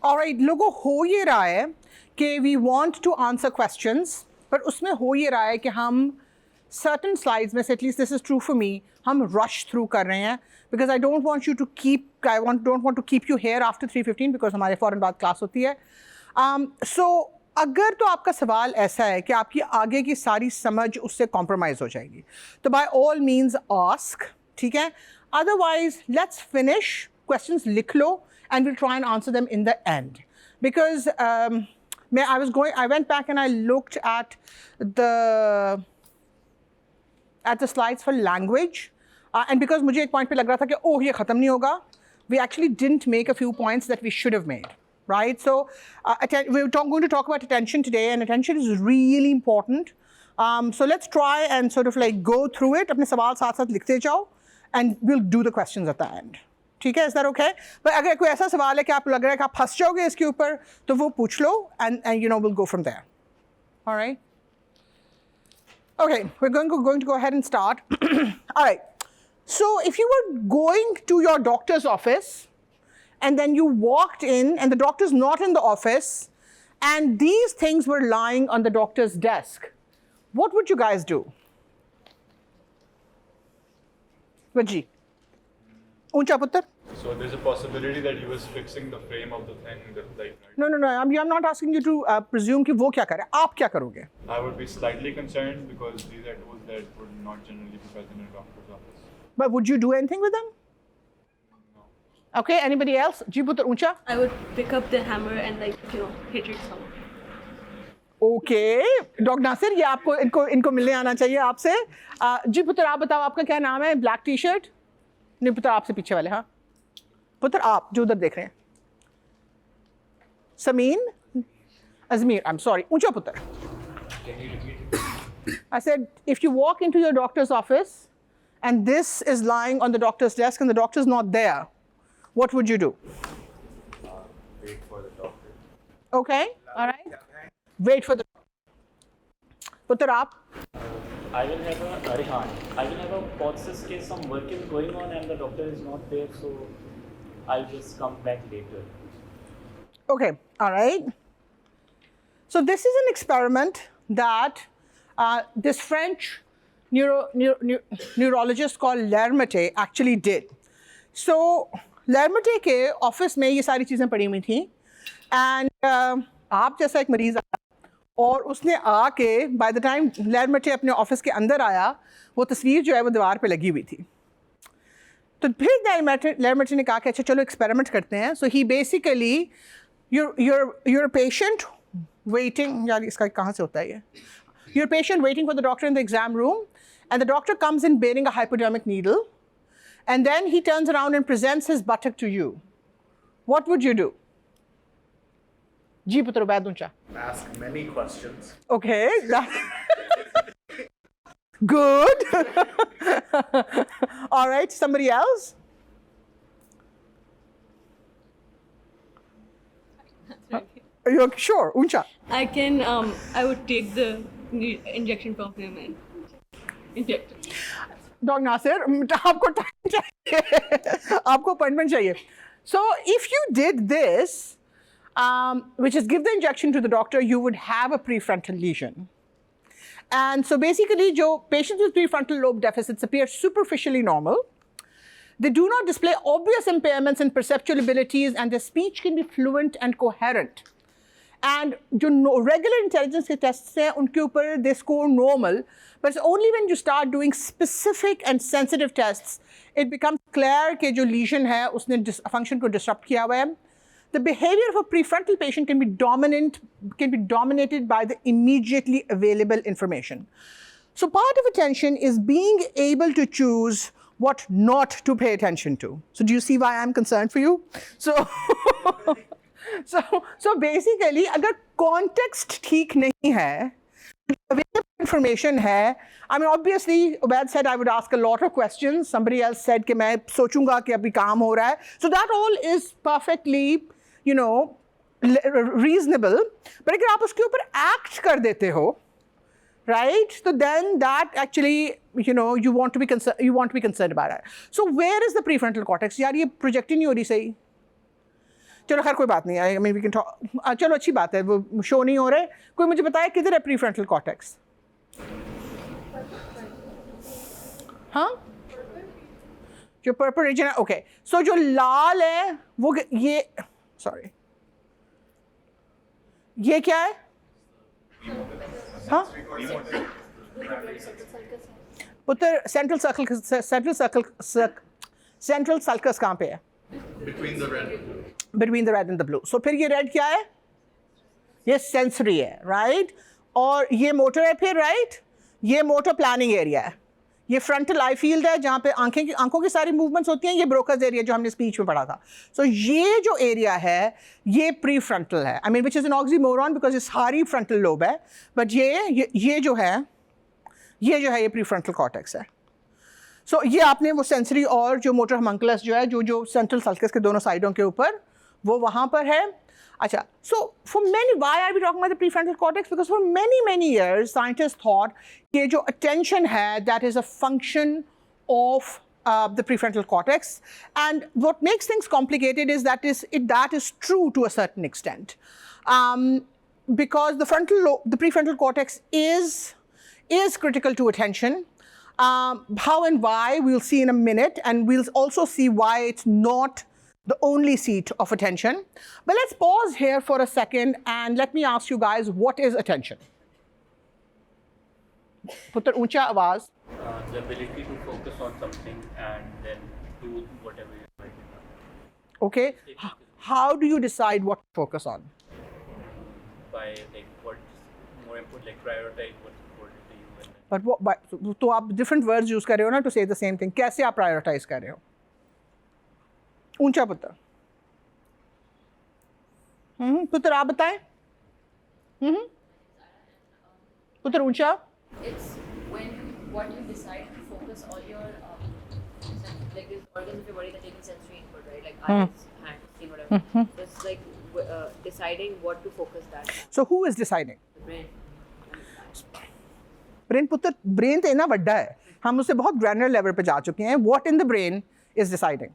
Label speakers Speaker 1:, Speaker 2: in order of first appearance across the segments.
Speaker 1: Alright, लोगों हो ये रहा है कि we want to answer questions, पर उसमें हो ये रहा है कि हम certain slides में से, at least this is true for me, हम rush through कर रहे हैं because I don't want you to keep, don't want to keep you here after 3:15 because हमारे फ़ौरन बाद क्लास होती है. So अगर तो आपका सवाल ऐसा है कि आपकी आगे की सारी समझ उससे कॉम्प्रोमाइज़ हो जाएगी, तो by all means ask, ठीक है? Otherwise let's finish, questions लिख लो and we'll try and answer them in the end because I went back and I looked at the slides for language and because मुझे एक point पे लग रहा था कि ओह ये ख़त्म नहीं होगा, we actually didn't make a few points that we should have made, right? So we're going to talk about attention today and attention is really important. So let's try and sort of like go through it. अपने सवाल साथ साथ लिखते जाओ and we'll do the questions at the end. ठीक है? Is that okay? But अगर कोई ऐसा सवाल है कि आप लग रहा है कि आप फंस जाओगे इसके ऊपर, तो वो पूछ लो and you know we'll go from there. All right? Okay, we're going to go ahead and start. All right. So if you were going to your doctor's office and then you walked in and the doctor's not in the office and these things were lying on the doctor's desk, what would you guys do? Vaji. Uncha puttar?
Speaker 2: So there's a possibility that he was fixing the frame of the thing that like...
Speaker 1: No. I'm not asking you to presume कि वो क्या करे. आप क्या करोगे?
Speaker 2: I would be slightly concerned because these are tools that would not generally be present in a doctor's office.
Speaker 1: But would you do anything with them?
Speaker 2: No.
Speaker 1: Okay, anybody else? Ji puttar Uncha?
Speaker 3: I would pick up the hammer and like, hit it somewhere.
Speaker 1: Okay, doctor Nasir, ये आपको इनको मिलने आना चाहिए आपसे. जी पुत्र, आप बताओ आपका क्या नाम है? Black T shirt? नहीं पुत्र, आपसे पीछे वाले. हाँ पुत्र, आप जो उधर देख रहे हैं. Sameen, Ajmer, I'm sorry. ऊंचा पुत्र. I said, if you walk into your doctor's office and this is lying on the doctor's desk and the doctor's not there, what would you do?
Speaker 2: Wait for the doctor.
Speaker 1: Okay, all right. Wait for the Putter, aap?
Speaker 4: I will have a process case, some work is going on and the doctor is not there, so I'll just come back later.
Speaker 1: Okay, all right. So this is an experiment that this French neurologist called Lermite actually did. So Lermite के office में ये सारी चीज़ें पड़ी हुई थी and आप जैसा एक मरीज़ आया और उसने आके by the time Lermite अपने ऑफिस के अंदर आया, वो तस्वीर जो है वो दीवार पे लगी हुई थी. तो फिर Lermite ने कहा कि अच्छा चलो एक्सपेरिमेंट करते हैं. So he basically, you're a patient waiting, यार इसका कहाँ से होता है ये? You're a patient waiting for the doctor in the exam room and the doctor comes in bearing a hypodermic needle and then he turns around and presents his buttock to you. What would you do? Ji putra Ubaid Uncha.
Speaker 5: Ask many questions.
Speaker 1: Okay. Good. All right, somebody else? Are you sure? Uncha.
Speaker 3: I would take the injection from him and inject it.
Speaker 1: Dr. Nasir, आपको time चाहिए, आपको appointment चाहिए. So if you did this, which is give the injection to the doctor, you would have a prefrontal lesion. And so basically, patients with prefrontal lobe deficits appear superficially normal. They do not display obvious impairments in perceptual abilities and their speech can be fluent and coherent. And regular intelligence tests हैं, उनके ऊपर they score normal, but it's only when you start doing specific and sensitive tests, it becomes clear कि जो lesion है, उसने function को disrupt किया हुआ है. The behavior of a prefrontal patient can be dominated by the immediately available information. So part of attention is being able to choose what not to pay attention to. So do you see why I'm concerned for you? So so basically, अगर context ठीक नहीं है, available information है, I mean obviously Ubaid said I would ask a lot of questions. Somebody else said कि मैं सोचूंगा कि अभी काम हो रहा है. So that all is perfectly, reasonable. But अगर आप उसके ऊपर act कर देते हो, right? So then that actually, you want to be concerned about it. So where is the prefrontal cortex? यार ये project ही नहीं हो रही सही. चलो खैर कोई बात नहीं, I mean we can talk, चलो अच्छी बात है, वो शो नहीं हो रहे। कोई मुझे बताए किधर है प्रीफ्रंटल कॉर्टेक्स? हाँ, जो पर्पल रीजन है, ओके। सो जो लाल है वो ये, सॉरी, ये क्या है? हाँ पुत्र, सेंट्रल सर्कस कहाँ पे है?
Speaker 5: Between the red and blue.
Speaker 1: Between the red and the blue. So फिर ये रेड क्या है? ये सेंसरी है, राइट? और ये मोटर है फिर, राइट? ये मोटर प्लानिंग एरिया है, ये फ्रंटल आई फील्ड है जहाँ पे आंखों की सारी मूवमेंट्स होती हैं, ये ब्रोकर्स एरिया जो हमने स्पीच में पढ़ा था। सो ये जो एरिया है ये प्री फ्रंटल है, I mean which is an oxymoron because ये सारी फ्रंटल लोब है, बट ये जो है ये प्री फ्रंटल कॉर्टेक्स है। सो ये आपने वो सेंसरी और जो मोटर होमंकुलस जो है जो सेंट्रल सल्कस के दोनों साइडों के ऊपर वो वहाँ पर है। अच्छा, so for many, why are we talking about the prefrontal cortex? Because for many years, scientists thought कि जो attention है, that is a function of the prefrontal cortex. And what makes things complicated is that is true to a certain extent. Because the prefrontal cortex is critical to attention. How and why, we'll see in a minute, and we'll also see why it's not the only seat of attention. But let's pause here for a second and let me ask you guys, what is attention? Putter, uncha awaz.
Speaker 4: The ability to focus on something and then do whatever you're doing.
Speaker 1: Okay. How do you decide what to focus on?
Speaker 4: By like what's more important, like prioritize what's important to you. And then
Speaker 1: But what? तो आप different words use कर रहे हो ना to say the same thing. कैसे आप prioritize कर रहे हो? ऊंचा पुत्र, पुत्र आप बताएं। पुत्र ऊंचा।
Speaker 6: It's what you decide to focus all your like these organs of your body that taking sensory input, right? Like eyes, hands, skin, whatever. So it's like deciding what to focus that on.
Speaker 1: So who is deciding?
Speaker 6: The brain.
Speaker 1: Brain पुत्र, brain तो इतना बड़ा है, हम उससे बहुत granular level पे जा चुके हैं। What in the brain is deciding?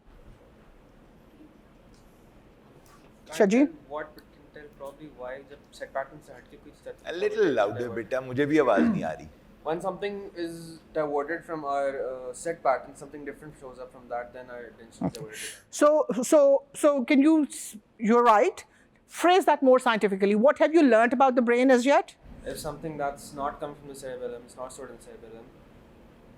Speaker 1: Shaji?
Speaker 7: What can tell probably why जब set pattern से हटके कुछ
Speaker 8: A little louder बेटा, मुझे भी आवाज नहीं आ रही।
Speaker 7: When something is diverted from our set pattern, something different shows up from that, then our attention is diverted.
Speaker 1: So can you're right, phrase that more scientifically. What have you learnt about the brain as yet?
Speaker 7: If something that's not coming from the cerebellum, it's not stored in the cerebellum,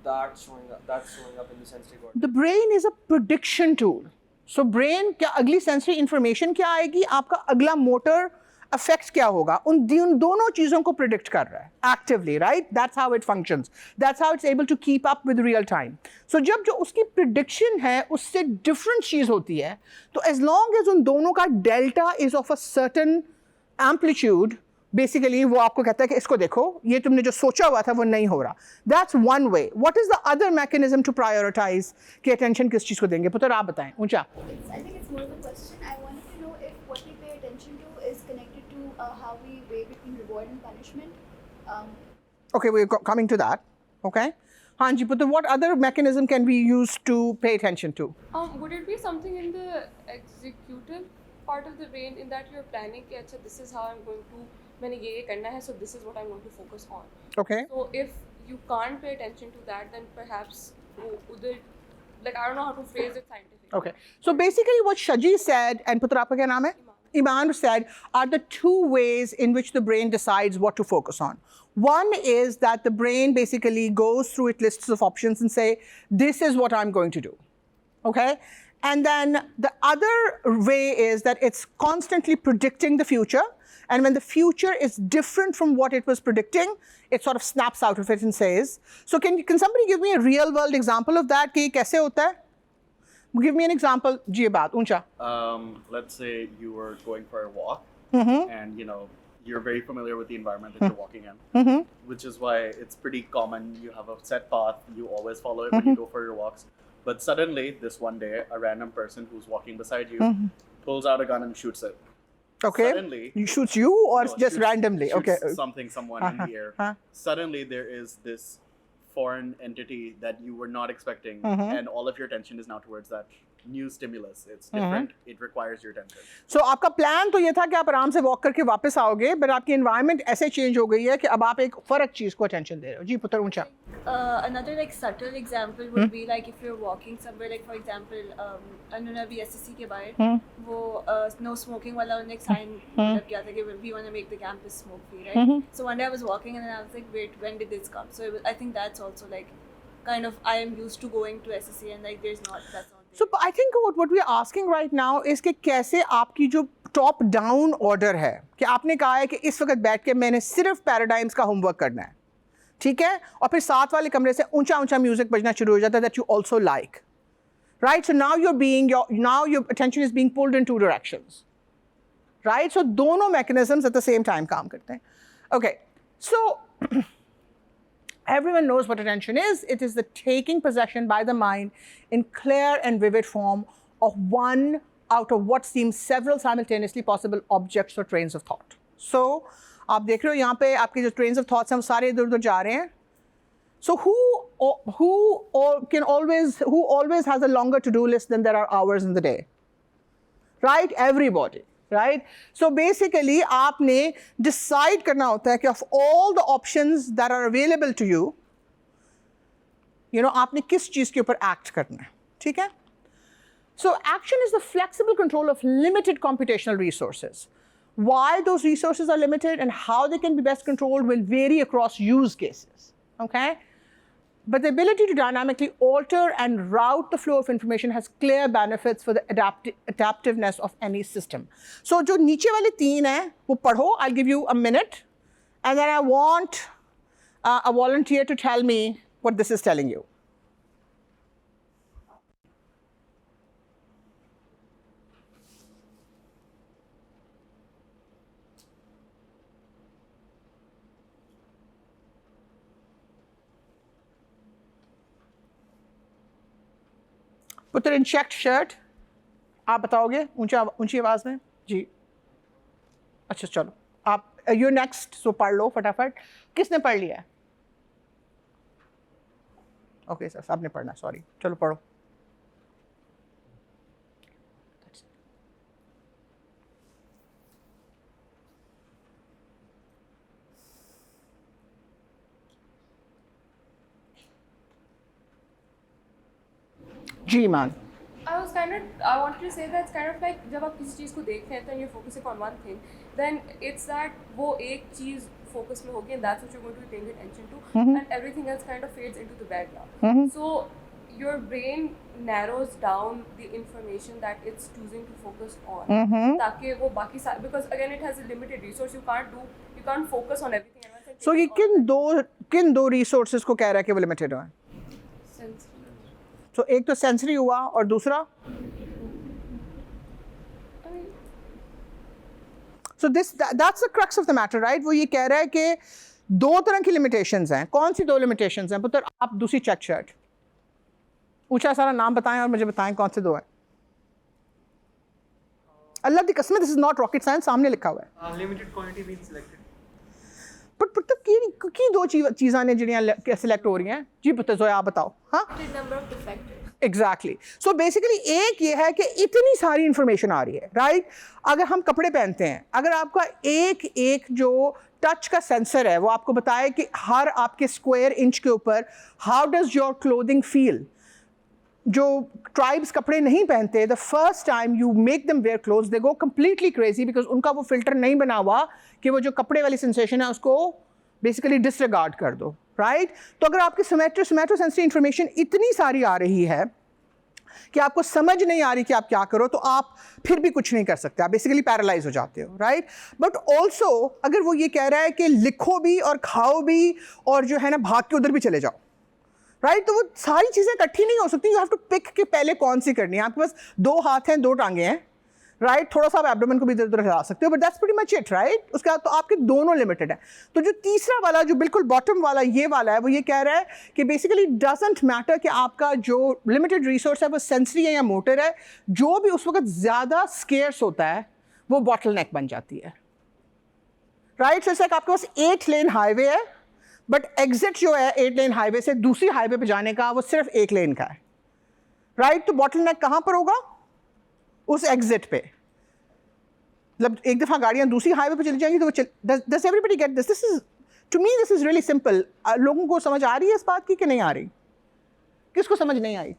Speaker 7: that's showing up in the sensory cortex.
Speaker 1: The brain is a prediction tool. So brain क्या अगली sensory information क्या आएगी, आपका अगला motor effects क्या होगा, उन दोनों चीज़ों को predict कर रहा है actively, right? That's how it functions. That's how it's able to keep up with real time. So जब जो उसकी prediction है उससे different चीज़ होती है, तो as long as उन दोनों का delta is of a certain amplitude, basically वो आपको कहता है कि इसको देखो, ये तुमने जो सोचा हुआ था वो नहीं हो रहा. That's one way. What is the other mechanism to prioritize कि attention किस चीज़ को देंगे? पुत्र आप बताएं, ऊंचा.
Speaker 9: I think it's more of a question. I wanted to know if what we pay attention to is connected to how we weigh between reward and punishment.
Speaker 1: Okay, we're coming to that. Okay. Hanji, Putra, what other mechanism can we use to pay attention to?
Speaker 3: Would it be something in the executive part of the brain in that you're planning कि अच्छा this is how I'm going to मैंने ये करना है, so this is what I'm going to focus on.
Speaker 1: Okay.
Speaker 3: So if you can't pay attention to that, then perhaps उधर, like I don't know how to phrase it scientifically.
Speaker 1: Okay. So basically what Shaji said, and Putra aapka kya naam hai? Iman said, are the two ways in which the brain decides what to focus on. One is that the brain basically goes through its lists of options and say, this is what I'm going to do. Okay? And then the other way is that it's constantly predicting the future. And when the future is different from what it was predicting, it sort of snaps out of it and says, so can somebody give me a real world example of that? कि कैसे होता है? Give me an example. जी बात ऊंचा.
Speaker 10: Let's say you were going for a walk, and you're very familiar with the environment that you're walking in, which is why it's pretty common. You have a set path, you always follow it when you go for your walks. But suddenly, this one day, a random person who's walking beside you pulls out a gun and shoots it.
Speaker 1: Okay.
Speaker 10: Suddenly,
Speaker 1: you shoots you or
Speaker 10: no,
Speaker 1: just randomly?
Speaker 10: Shoots
Speaker 1: Okay.
Speaker 10: someone in the air. Suddenly, there is this foreign entity that you were not expecting, and all of your attention is now towards that new stimulus. It's different. It requires your attention.
Speaker 1: So आपका plan तो ये था कि आप आराम से walk करके वापस आओगे, बट आपकी एनवायरनमेंट ऐसे चेंज हो गई है कि अब आप एक फर्क चीज़ को अटेंशन दे रहे हो. जी पुत्र ऊंचा.
Speaker 9: Another like subtle example would be like if you're walking somewhere, like for example, उन्होंने अभी SSC के बाहर वो no smoking वाला उन्होंने एक sign लग गया था कि we want to make the campus smoke free, right? So one day I was walking and then I was like, wait, when did this come? So it was, I think that's also like kind of I am used to going to SSC and like there's not that's not.
Speaker 1: So I think what we are asking right now is कि कैसे आपकी जो top down order है कि आपने कहा है कि इस वक्त बैठ के मैंने सिर्फ पैराडाइम्स का होमवर्क करना है, ठीक है, और फिर साथ वाले कमरे से ऊंचा ऊंचा म्यूजिक बजना शुरू हो जाता है that you also like, right? So now your attention is being pulled in two directions, right? So दोनों mechanisms at the same time काम करते हैं. Okay, so everyone knows what attention is. It is the taking possession by the mind in clear and vivid form of one out of what seems several simultaneously possible objects or trains of thought. So, आप देख रहे हो यहाँ पे आपके जो trains of thoughts हैं वो सारे इधर उधर जा रहे हैं. So who always has a longer to-do list than there are hours in the day? Right? Everybody. Right? So basically आपने decide करना होता है कि of all the options that are available to you, you know, आपने किस चीज़ के ऊपर act करना है, ठीक है? So action is the flexible control of limited computational resources. Why those resources are limited and how they can be best controlled will vary across use cases, okay? But the ability to dynamically alter and route the flow of information has clear benefits for the adaptiveness of any system. So जो नीचे वाले तीन हैं वो पढ़ो. I'll give you a minute, and then I want a volunteer to tell me what this is telling you. पुत्र इन checked shirt, आप बताओगे ऊंची आवाज में जी. अच्छा चलो आप यू नेक्स्ट, सो पढ़ लो फटाफट. किसने पढ़ लिया है? ओके सर, आपने पढ़ना, सॉरी. चलो पढ़ो. जी मान.
Speaker 3: I wanted to say that it's kind of like जब आप किसी चीज़ को देख रहे हैं and you're focusing on one thing, then it's that वो एक चीज़ focus में होगी and that's what you're going to be paying attention to, and everything else kind of fades into the background. So your brain narrows down the information that it's choosing to focus on, ताकि वो बाकी because again it has a limited resource, you can't focus on everything at once.
Speaker 1: So ये किन दो resources को कह रहा है कि वो limited है? तो एक तो सेंसरी हुआ और दूसरा, so that's the crux of the matter, right? वो ये कह रहा है कि दो तरह की limitations हैं. कौन सी दो limitations हैं? पुत्र आप दूसरी चेक शर्ट ऊंचा सारा नाम बताएं और मुझे बताएं कौन से दो हैं. अल्लाह की कसम, this is not rocket science, सामने लिखा हुआ है.
Speaker 7: Limited quantity being selected.
Speaker 1: But पुत्र की दो चीज़ां ने जिन्हें सेलेक्ट हो रही हैं. जी पुत्र जोया आप बताओ. हाँ, एग्जैक्टली. सो बेसिकली एक ये है कि इतनी सारी इंफॉर्मेशन आ रही है, राइट? अगर हम कपड़े पहनते हैं, अगर आपका एक जो टच का सेंसर है वो आपको बताए कि हर आपके स्क्वायर इंच के ऊपर how does your clothing feel. जो ट्राइब्स कपड़े नहीं पहनते, the first time you make them wear clothes they go completely crazy because उनका वो फिल्टर नहीं बना हुआ कि वो जो कपड़े वाली सेंसेशन है उसको बेसिकली डिसरिगार्ड कर दो, राइट? तो अगर आपकी सोमैटो सेंसरी इंफॉर्मेशन इतनी सारी आ रही है कि आपको समझ नहीं आ रही कि आप क्या करो, तो आप फिर भी कुछ नहीं कर सकते, आप बेसिकली पैरालाइज हो जाते हो, राइट? बट ऑल्सो अगर वो ये कह रहा है कि लिखो भी और खाओ भी और जो है ना भाग के उधर भी चले जाओ, राइट? तो वो सारी चीज़ें इकट्ठी नहीं हो सकती. यू हैव टू पिक कि पहले कौन सी करनी है. आपके पास दो हाथ हैं, दो टांगे हैं, राइट? थोड़ा सा आप एब्डोमेन को भी इधर उधर हिला सकते हो, but that's pretty much it, right? उसके बाद तो आपके दोनों लिमिटेड हैं. तो जो तीसरा वाला, जो बिल्कुल बॉटम वाला ये वाला है, वो ये कह रहा है कि बेसिकली डजंट मैटर कि आपका जो लिमिटेड रिसोर्स है वो सेंसरी है या मोटर है, जो भी उस वक्त ज़्यादा स्केर्स होता है वो बॉटल नेक बन जाती है, राइट? सो इसलिए आपके पास 8 लेन हाईवे है, बट एग्जिट जो है 8 लेन हाईवे से दूसरी हाईवे पे जाने का वो सिर्फ 1 लेन का है, राइट? तो बॉटल नेक कहाँ पर होगा? उस एग्जिट पे। मतलब एक दफ़ा गाड़ियाँ दूसरी हाईवे पे चली जाएंगी तो वो does everybody get this? This is to me this is really simple. लोगों को समझ आ रही है इस बात की कि नहीं आ रही? किसको समझ नहीं आई?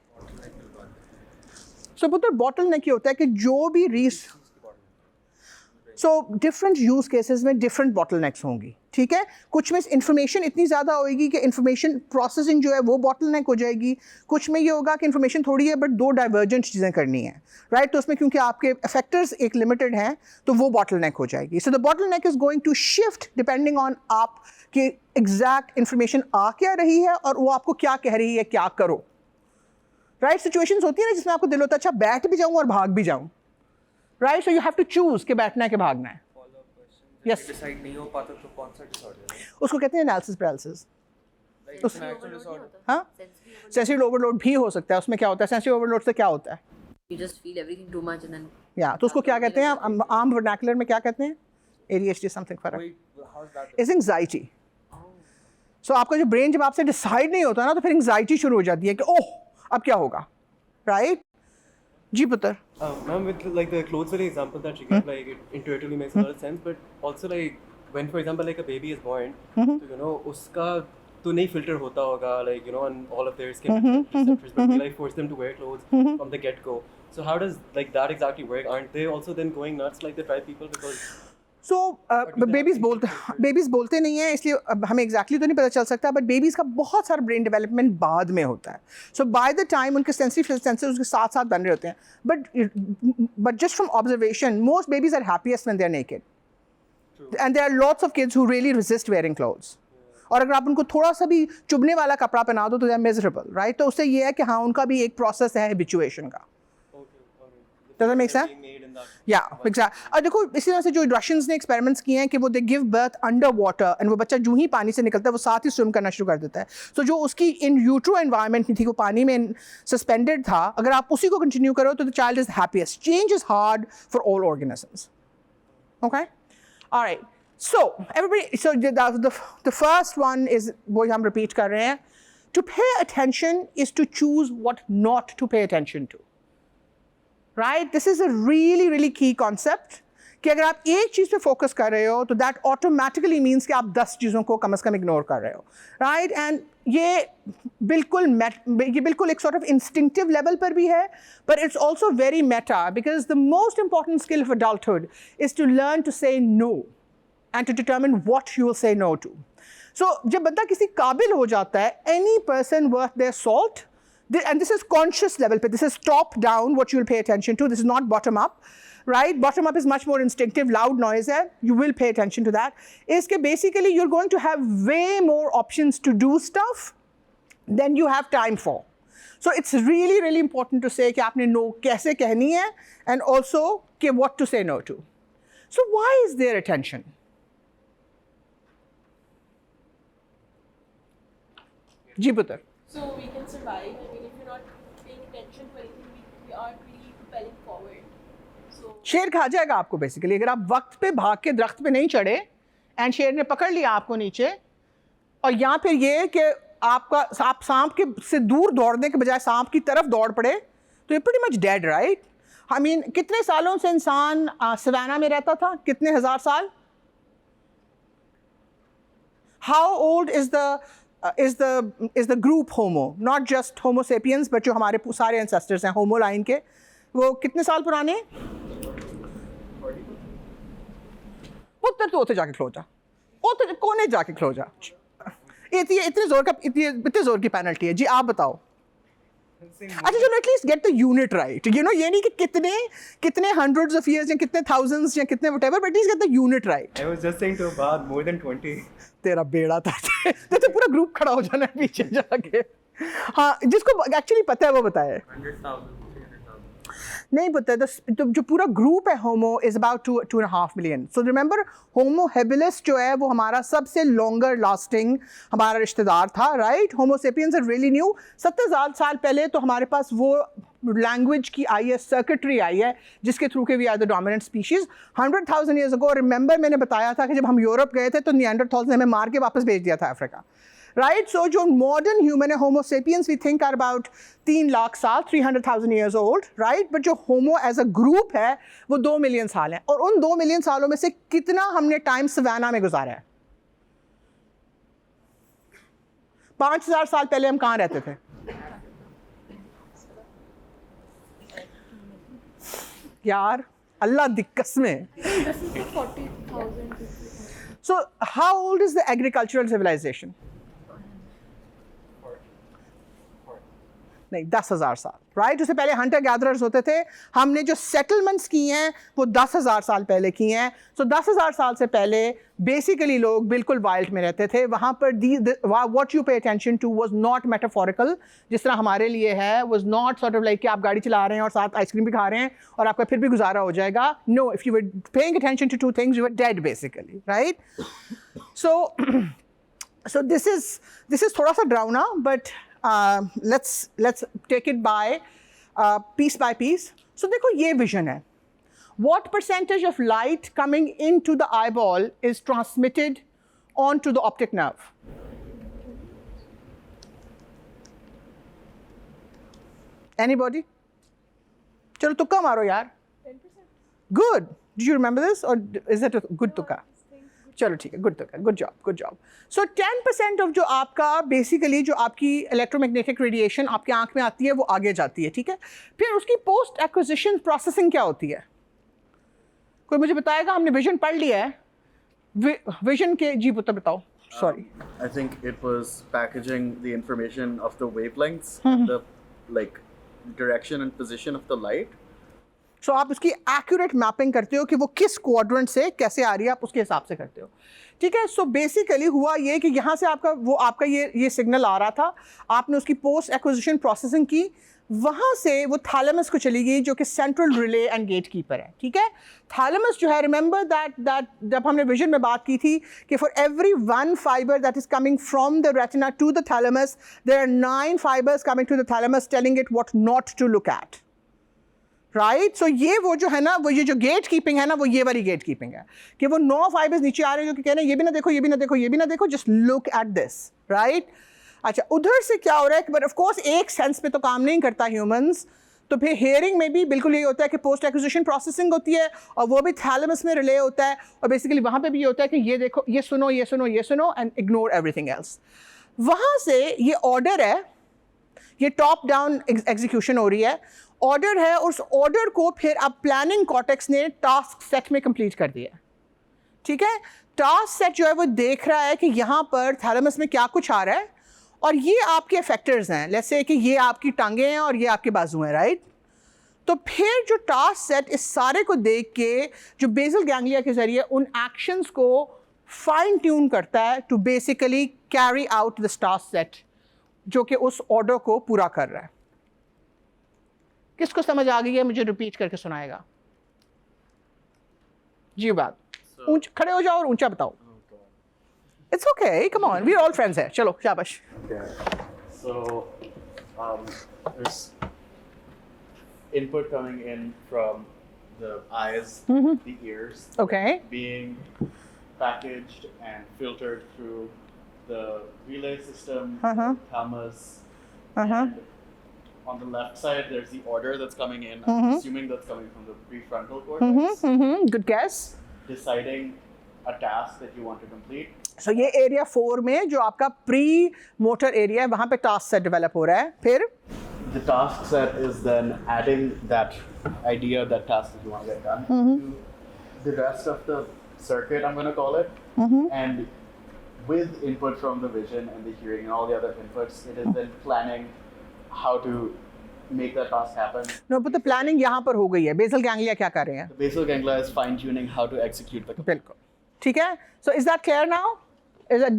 Speaker 1: सो पुत्र बॉटल नेक ये होता है कि जो भी सो डिफरेंट यूज केसेस में डिफरेंट बॉटल नेक्स होंगी, ठीक है? कुछ में इंफॉर्मेशन इतनी ज़्यादा होगी कि इंफॉर्मेशन प्रोसेसिंग जो है वो बॉटल नेक हो जाएगी। कुछ में ये होगा कि इंफॉर्मेशन थोड़ी है बट दो डाइवर्जेंट चीज़ें करनी है, राइट? तो उसमें क्योंकि आपके फैक्टर्स एक लिमिटेड हैं तो वो बॉटल नेक हो जाएगी। So the bottleneck is going to shift depending on आप कि एग्जैक्ट इंफॉर्मेशन आ क्या रही है और वो आपको क्या कह रही है क्या करो, राइट? सिचुएशंस होती है ना जिसमें आपको दिल होता है अच्छा बैठ भी जाऊँ और भाग भी जाऊँ, right? So you have to choose कि बैठना है कि भागना है। यस,
Speaker 7: डिसाइड नहीं हो पाता तो कौन सा डिसऑर्डर है?
Speaker 1: उसको कहते हैं एनालिसिस पैरालिसिस।
Speaker 7: Actual disorder.
Speaker 1: हाँ, सेंसरी ओवरलोड भी हो सकता है। उसमें क्या होता है? सेंसरी ओवरलोड से क्या होता है?
Speaker 6: You just feel everything too much and then.
Speaker 1: या तो उसको क्या कहते हैं आम वर्नाकुलर में क्या कहते हैं? ADHD समथिंग फर्क
Speaker 7: how is that?
Speaker 1: Is anxiety. So आपका जो ब्रेन जब आपसे डिसाइड नहीं होता ना तो फिर एंग्जाइटी शुरू हो जाती है कि ओह अब क्या होगा, राइट? जी पुत्र।
Speaker 11: Ma'am, with like the clothes very example that you gave, like it intuitively makes a lot of sense, but also like when, for example, like a baby is born, so you know, uska to nahi filter hota hoga, like you know, on all of their skin receptors, but we like force them to wear clothes from the get go. So how does like that exactly work? Aren't they also then going nuts like the tribe people because?
Speaker 1: So babies बोलते नहीं हैं इसलिए हमें exactly तो नहीं पता चल सकता, बट बेबीज़ का बहुत सारा ब्रेन डेवलपमेंट बाद में होता है। सो बाय द टाइम उनके सेंसर्स उसके साथ साथ बन रहे होते हैं, but just from observation most babies are happiest when they are naked and there are lots of kids who really resist wearing clothes. और अगर आप उनको थोड़ा सा भी चुभने वाला कपड़ा पहना दो तो दे आर मिजरेबल, राइट? तो उससे ये है कि हाँ उनका भी एक प्रोसेस है हैबिचुएशन का। Does that make sense? Yeah, exactly. और देखो इसी तरह से जो रशियंस ने एक्सपेरिमेंट्स किए हैं कि वो they give birth under water and वो बच्चा जो ही पानी से निकलता है वो साथ ही स्विम करना शुरू कर देता है। सो जो उसकी इन यूट्रो एनवायरनमेंट में थी वो पानी में सस्पेंडेड था, अगर आप उसी को कंटिन्यू करो तो the child is happiest. Change is hard for all organisms. Okay, alright. So everybody, so the first one is वो हम रिपीट कर रहे हैं, to pay attention is to choose what not to pay attention to, right? This is a really key concept कि अगर आप एक चीज़ पे फोकस कर रहे हो तो दैट ऑटोमेटिकली मीन्स कि आप 10 चीज़ों को कम से कम इग्नोर कर रहे हो, राइट? एंड ये बिल्कुल एक सॉर्ट ऑफ इंस्टिंक्टिव लेवल पर भी है, but it's also very meta because the most important skill of adulthood is to learn to say no and to determine what you will say no to. So जब बंदा किसी काबिल हो जाता है, any person worth their salt, and this is conscious level, but this is top down what you will pay attention to. This is not bottom up, right? Bottom up is much more instinctive, loud noise hai, you will pay attention to that. Is that basically you're going to have way more options to do stuff than you have time for. So it's really important to say कि आपने no कैसे कहनी है and also कि what to say no to. So why is there attention? जी पुत्र।
Speaker 9: So we can survive. I mean, if you're not paying attention to anything, we aren't really propelling forward. So
Speaker 1: शेर खा जाएगा आपको basically अगर आप वक्त पे भाग के दरख्त पे नहीं चढ़े एंड शेर ने पकड़ लिया आपको नीचे, और या फिर ये कि आपका आप सांप के से दूर दौड़ने के बजाय सांप की तरफ दौड़ पड़े तो ये pretty much dead, right? I mean, कितने सालों से इंसान सवाना में रहता था? कितने हज़ार साल? How old is the group Homo, not just Homo sapiens, but जो हमारे सारे ancestors हैं Homo line के, वो कितने साल पुराने? उत्तर तो उसे जाके खलो जा, उत्तर कोने जाके खलो जा। इतने जोर की पेनल्टी है जी, आप बताओ। अच्छा चलो at least get the unit right, you know, ये नहीं कि कितने hundreds of years या कितने thousands या कितने whatever, but at least get the unit right.
Speaker 11: I was just saying to about more than 20.
Speaker 1: तेरा बेड़ा था तो पूरा ग्रुप खड़ा हो जाना है पीछे जाके। हाँ, जिसको एक्चुअली पता है वो बताए।
Speaker 11: 100,000, 300,000.
Speaker 1: नहीं पता, तो जो पूरा ग्रुप है homo is about 2.5 million. So remember homo habilis जो है वो हमारा सबसे लॉन्गर लास्टिंग हमारा रिश्तेदार था, right? Homo sapiens are really new. 70,000 साल पहले तो हमारे पास वो लैंग्वेज की आई है, सर्किटरी आई है जिसके थ्रू के we are the dominant species. 100,000 years ago remember मैंने बताया था कि जब हम यूरोप गए थे तो निएंडरथॉल्स ने हमें मार के वापस भेज दिया था अफ्रीका, राइट. सो जो मॉडर्न ह्यूमन है, homo sapiens, we think are about 3 lakh साल, 300,000 ईयर्स ओल्ड, राइट. बट जो होमो एज अ ग्रुप है वो 2 मिलियन साल है. और उन 2 मिलियन सालों में से कितना हमने टाइम सवाना में गुजारा है? 5,000 साल पहले हम कहाँ रहते थे? यार अल्लाह दी कसमें. So how old is the agricultural civilization? नहीं, 10,000 साल, राइट. उससे पहले हंटर गैदरर्स होते थे. हमने जो सेटलमेंट्स की हैं वो 10,000 साल पहले की हैं. सो 10,000 साल से पहले बेसिकली लोग बिल्कुल वाइल्ड में रहते थे. वहाँ पर what you pay attention to was not metaphorical, जिस तरह हमारे लिए है, was not sort of like कि आप गाड़ी चला रहे हैं और साथ आइसक्रीम भी खा रहे हैं और आपका फिर भी गुजारा हो जाएगा. No, if you were paying attention to 2 things, you were dead basically, right. So this is थोड़ा सा डरावना, but let's take it by piece by piece. So देखो ये vision है. What percentage of light coming into the eyeball is transmitted onto the optic nerve? Anybody? चलो तुक्का मारो यार. 10%. Good. Do you remember this, or is that a good तुक्का? चलो ठीक है, गुड जॉब. सो 10% ऑफ जो आपका बेसिकली जो आपकी इलेक्ट्रोमैग्नेटिक रेडिएशन आपकी आंख में आती है वो आगे जाती है, ठीक है. फिर उसकी पोस्ट एक्विजिशन प्रोसेसिंग क्या होती है? कोई मुझे बताएगा? हमने विजन पढ़ लिया है. विजन के जी पुत्र बताओ. Sorry.
Speaker 10: I think it was packaging the information of the wavelengths, the like direction and position of the light.
Speaker 1: सो आप उसकी एक्यूरेट मैपिंग करते हो कि वो किस क्वाड्रेंट से कैसे आ रही है, आप उसके हिसाब से करते हो, ठीक है. सो बेसिकली हुआ ये कि यहाँ से आपका ये सिग्नल आ रहा था, आपने उसकी पोस्ट एक्विजिशन प्रोसेसिंग की, वहाँ से वो थैलेमस को चली गई जो कि central relay and gatekeeper है, ठीक है. थैलेमस जो है, रिमेंबर दैट जब हमने विजन में बात की थी कि for every 1 fibre that is coming from the retina to the thalamus, there are 9 fibres coming to the thalamus telling it what not to look at, right. So ये वो जो है ना, वो ये जो गेट कीपिंग है ना, वो ये वाली गेट कीपिंग है कि वो 9 फाइबर्स नीचे आ रहे हैं जो कि कह रहे हैं ये भी ना देखो, ये भी ना देखो, ये भी ना देखो, just look at this, right. अच्छा, उधर से क्या हो रहा है कि बट ऑफ कोर्स एक सेंस पे तो काम नहीं करता ह्यूमंस, तो फिर हेयरिंग में भी बिल्कुल यही होता है कि पोस्ट एक्विजिशन प्रोसेसिंग होती है और वो भी थैलेमस में रिले होता है, और बेसिकली वहाँ पे भी ये होता है कि ये देखो, ये सुनो, ये सुनो, ये सुनो, एंड इग्नोर एवरीथिंग एल्स. वहाँ से ये ऑर्डर है, ये टॉप डाउन एग्जीक्यूशन हो रही है, ऑर्डर है, और उस ऑर्डर को फिर अब प्लानिंग कॉर्टेक्स ने टास्क सेट में कंप्लीट कर दिया, ठीक है. टास्क सेट जो है वो देख रहा है कि यहाँ पर थैलेमस में क्या कुछ आ रहा है, और ये आपके इफेक्टर्स हैं. लेट्स से कि ये आपकी टांगें हैं और ये आपके बाजू हैं, राइट. तो फिर जो टास्क सेट इस सारे को देख के जो बेसल गैंग्लिया के जरिए उन एक्शंस को फाइन ट्यून करता है to basically carry out this task set जो कि उस ऑर्डर को पूरा कर रहा है. किसको समझ आ गई है? मुझे रिपीट करके सुनाएगा जी. बात खड़े हो जाओ और ऊंचा बताओ. It's okay, come on, we are all friends है. चलो शाबाश.
Speaker 10: So there's input coming in from the eyes, the ears,
Speaker 1: Okay.
Speaker 10: being packaged and filtered through the relay system, thalamus, and on the left side there's the order that's coming in. I'm assuming that's coming from the prefrontal cortex.
Speaker 1: Good guess.
Speaker 10: Deciding a task that you want to complete.
Speaker 1: So ये area 4 में जो आपका pre motor area है वहाँ पे task set develop हो रहा है. फिर
Speaker 10: the task set is then adding that idea, that task that you want to get done to the rest of the circuit, I'm going to call it. And with input from the vision and the hearing and all the other inputs, it is then planning how to make that task happen.
Speaker 1: No, but the planning यहाँ पर हो गई है. Basal ganglia क्या कर रहे हैं?
Speaker 10: The basal ganglia is fine tuning how to execute the.
Speaker 1: बिल्कुल ठीक है. So is that clear now? Is that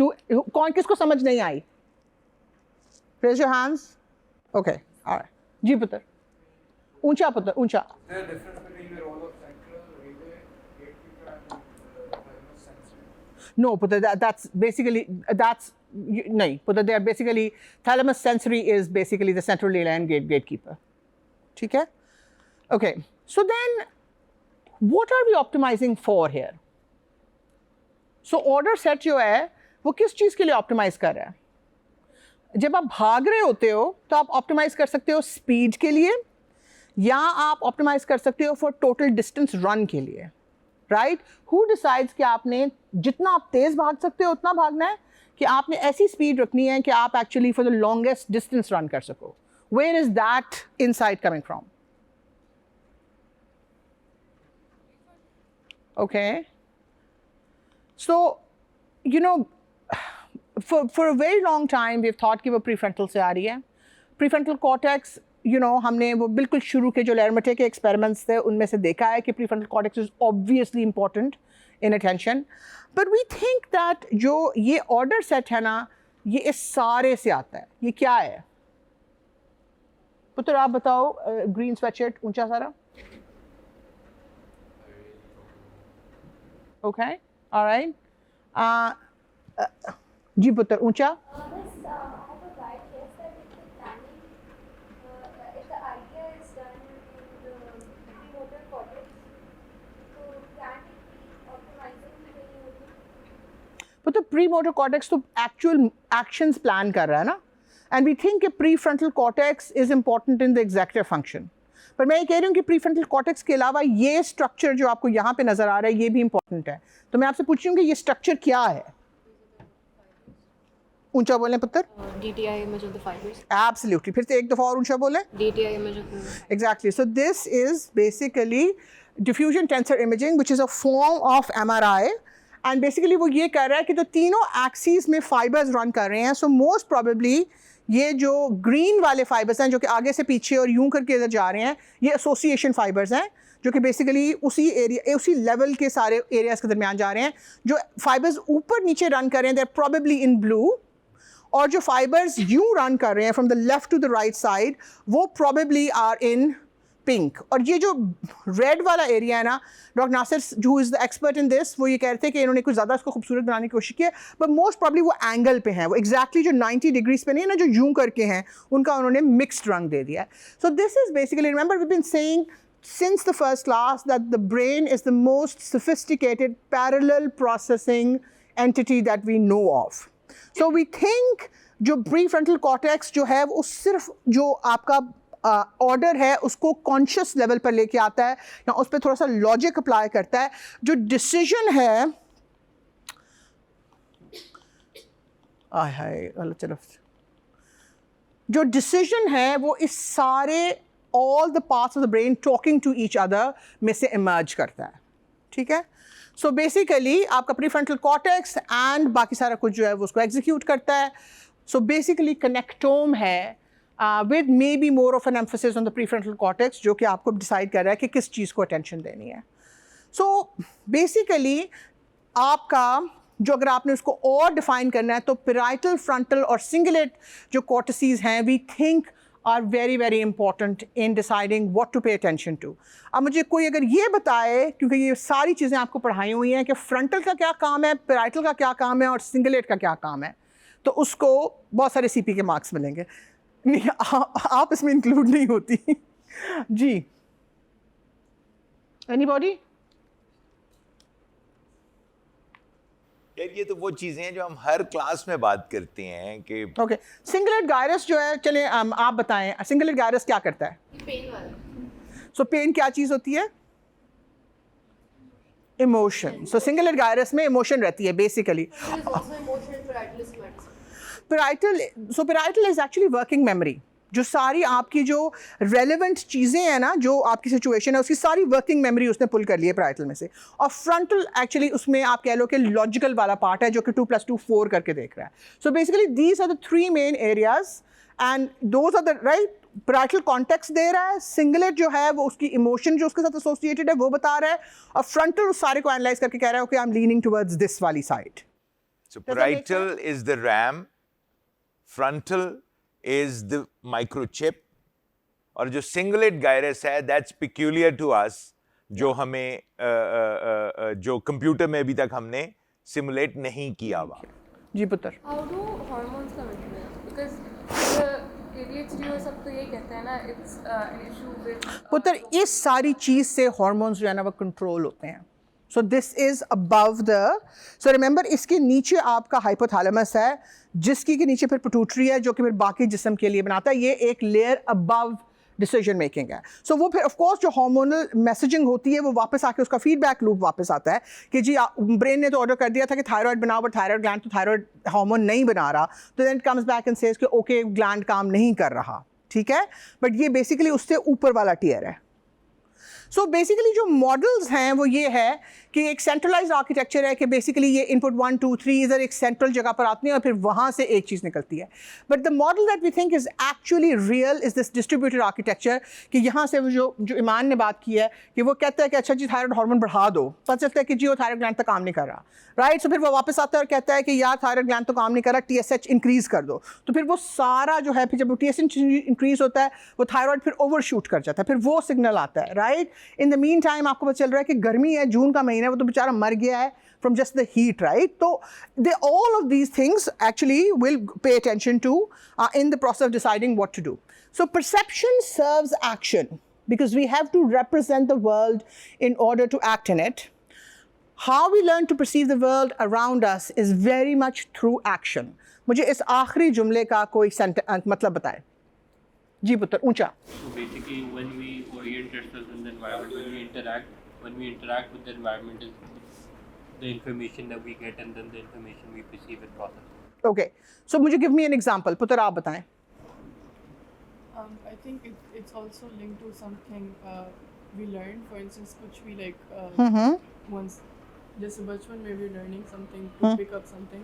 Speaker 1: कौन किसको समझ नहीं आई? Raise your hands. Okay. All right. जी पुत्र. ऊंचा पुत्र, ऊंचा.
Speaker 12: There are difference between the role of central relay, gatekeeper, and thalamus sensory.
Speaker 1: No, putra, that's basically नहीं पुत्र. They are basically thalamus sensory is basically the central relay and gatekeeper. ठीक है? Okay. So then, what are we optimizing for here? So order set जो है वो किस चीज़ के लिए optimize कर रहा है? जब आप भाग रहे होते हो तो आप ऑप्टिमाइज कर सकते हो स्पीड के लिए, या आप ऑप्टिमाइज कर सकते हो फॉर टोटल डिस्टेंस रन के लिए, राइट? हु डिसाइड्स कि आपने जितना आप तेज भाग सकते हो उतना भागना है, कि आपने ऐसी स्पीड रखनी है कि आप actually for the longest distance run कर सको? Where is that insight coming from? Okay, so you know for a very long time we've thought कि वो prefrontal से आ रही है. Prefrontal cortex, you know, हमने वो बिल्कुल शुरू के जो लैरमटे के experiments थे उनमें से देखा है कि prefrontal cortex is obviously important in attention, but we think that जो ये order set है ना, ये इस सारे से आता है. ये क्या है? पुत्र आप बताओ. ग्रीन स्वेटशर्ट, ऊंचा सारा. Okay, all right. जी पुत्र, ऊंचा. पुत्र प्री मोटर कॉर्टेक्स तो एक्चुअल एक्शंस प्लान कर रहा है ना, एंड वी थिंक कि pre frontal cortex is important in the executive function. पर मैं ये कह रही हूँ कि प्री फ्रंटल कॉर्टेक्स के अलावा ये स्ट्रक्चर जो आपको यहाँ पे नजर आ रहा है ये भी इंपॉर्टेंट है. तो मैं आपसे पूछ रही हूँ कि ये स्ट्रक्चर क्या है? ऊंचा बोलें पुत्र.
Speaker 6: DTI image of the fibers.
Speaker 1: Absolutely. फिर से एक दफ़ा और ऊंचा बोलें.
Speaker 6: DTI image of the fibers.
Speaker 1: Exactly. So this is basically diffusion tensor imaging, which is a form of MRI. And basically वो ये कर रहा है कि जो तीनों एक्सिस में फाइबर्स रन कर रहे हैं, so most probably ये जो ग्रीन वाले फाइबर्स हैं जो कि आगे से पीछे और यूं करके इधर जा रहे हैं, ये एसोसिएशन फाइबर्स हैं जो कि बेसिकली उसी एरिया, उसी लेवल के सारे एरियाज़ के दरमियान जा रहे हैं. जो फाइबर्स ऊपर नीचे रन कर रहे हैं, they are probably in blue, और जो फाइबर्स यूं रन कर रहे हैं from the left to the right side, वो प्रोबेबली आर इन पिंक. और ये जो रेड वाला एरिया है ना, डॉक्टर नासिर जो is the expert in this, वो ये कह रहे थे कि इन्होंने कुछ ज़्यादा इसको खूबसूरत बनाने की कोशिश की है, बट मोस्ट प्रॉब्ली वो एंगल पे हैं, वो एग्जैक्टली जो 90 डिग्रीज पे नहीं है ना, जो यूं करके हैं, उनका उन्होंने मिक्स्ड रंग दे दिया है. So this is basically, remember we been saying since the first class that the brain is the most sophisticated parallel processing entity that we know of. So we think जो prefrontal cortex जो है वो सिर्फ जो आपका order है उसको conscious level पर लेके आता है या उस पर थोड़ा सा लॉजिक अप्लाई करता है. जो डिसीजन है, आय हाय गलत तरफ, जो डिसीजन है वो इस सारे all the parts of the brain talking to each other में से emerge करता है. ठीक है? So basically आपका prefrontal cortex and बाकी सारा कुछ जो है वो उसको execute करता है. So basically connectome है with maybe more of an emphasis on the prefrontal cortex जो कि आपको decide कर रहा है कि किस चीज़ को attention देनी है. So basically आपका जो अगर आपने उसको और define करना है तो parietal, frontal और cingulate जो cortices हैं we think are very very important in deciding what to pay attention to. अब मुझे कोई अगर ये बताए, क्योंकि ये सारी चीज़ें आपको पढ़ाई हुई हैं कि फ्रंटल का क्या काम है, पैराइटल का क्या काम है और सिंगलेट का क्या काम है, तो उसको बहुत सारे CP के मार्क्स मिलेंगे. नहीं आप इसमें इंक्लूड नहीं होती. जी, एनीबॉडी?
Speaker 8: यार ये तो वो चीजें हैं जो हम हर क्लास में बात करते हैं कि
Speaker 1: ओके. सिंगलेट गायरस जो है, चले आप बताएं सिंगलेट गायरस क्या करता है?
Speaker 6: पेन वाला.
Speaker 1: सो पेन क्या चीज़ होती है? इमोशन. सो सिंगलेट गायरस में इमोशन रहती है basically. Parietal is actually working memory. जो सारी आपकी जो रेलेवेंट चीज़ें हैं ना, जो आपकी सिचुएशन है उसकी सारी वर्किंग मेमोरी उसने पुल कर ली है पैराइटल में से. और फ्रंटल एक्चुअली उसमें आप कह लो कि लॉजिकल वाला पार्ट है जो कि 2 + 2 4 करके देख रहा है. So basically these are the 3 main areas and those are the right. Parietal context दे रहा है, सिंगलेट जो है वो उसकी इमोशन जो उसके साथ एसोसिएटेड है वो बता रहा है, और फ्रंटल उस सारे को एनालाइज करके कह रहा है okay I am leaning towards this वाली side.
Speaker 8: So parietal is the RAM, frontal is the microchip, और जो सिंगलेट गायरस है that's peculiar to us, जो हमें जो कंप्यूटर में अभी तक हमने सिमुलेट नहीं किया हुआ. जी पुत्र.
Speaker 3: How do hormones come into it? Because the ADHD और सब तो ये कहते हैं ना, it's an issue with.
Speaker 1: पुत्र इस सारी चीज़ से हार्मोन्स जो है ना वो कंट्रोल होते हैं. So this is above the, so remember इसके नीचे आपका hypothalamus है, जिसकी के नीचे फिर pituitary है जो कि फिर बाकी जिस्म के लिए बनाता है, ये एक layer above डिसीजन मेकिंग है. सो वो फिर ऑफ कोर्स जो हार्मोनल मैसेजिंग होती है वो वापस आके उसका फीडबैक लूप वापस आता है कि जी ब्रेन ने तो ऑर्डर कर दिया था कि थायराइड बनाओ, बट थायराइड ग्लैंड तो थायराइड हार्मोन नहीं बना रहा, तो then it comes back and says कि ओके ग्लैंड काम नहीं कर रहा, ठीक है. बट ये बेसिकली उससे ऊपर वाला टियर है. सो बेसिकली जो मॉडल्स हैं वो ये है कि एक सेंट्रलाइज्ड आर्किटेक्चर है कि बेसिकली ये इनपुट 1 2 3 इधर एक सेंट्रल जगह पर आती है और फिर वहाँ से एक चीज़ निकलती है. But the model that we think is actually real is this distributed architecture कि यहाँ से वो जो ईमान ने बात की है कि वो कहता है कि अच्छा जी थायराइड हार्मोन बढ़ा दो, पता चलता है कि जी वो थायराइड ग्लैंड तक काम नहीं कर रहा, राइट. सो फिर वो वापस आता है और कहता है कि यार थायराइड ग्लैंड तो काम नहीं कर रहा, TSH इंक्रीज़ कर दो. तो फिर वो सारा जो है फिर जब वो TSH इंक्रीज़ होता है वो थायराइड फिर ओवर शूट कर जाता है, फिर वो सिग्नल आता है, right. In the mean time आपको पता चल रहा है कि गर्मी है, जून का महीना है, वो तो बेचारा मर गया है from just the heat, right? So all of these things actually will pay attention to in the process of deciding what to do. So perception serves action because we have to represent the world in order to act in it. How we learn to perceive the world around us is very much through action. मुझे इस आखिरी जुमले का कोई मतलब बताएं. जी पुत्र ऊंचा.
Speaker 13: So basically when we orient ourselves in the environment, when we interact with the environment is the information that we get and then the information we perceive and process.
Speaker 1: Okay. So मुझे give me an example. पुत्र आप बताएं.
Speaker 14: I think it's also linked to something we learn. For instance, कुछ भी like once जैसे बचपन में we're learning something to pick up something.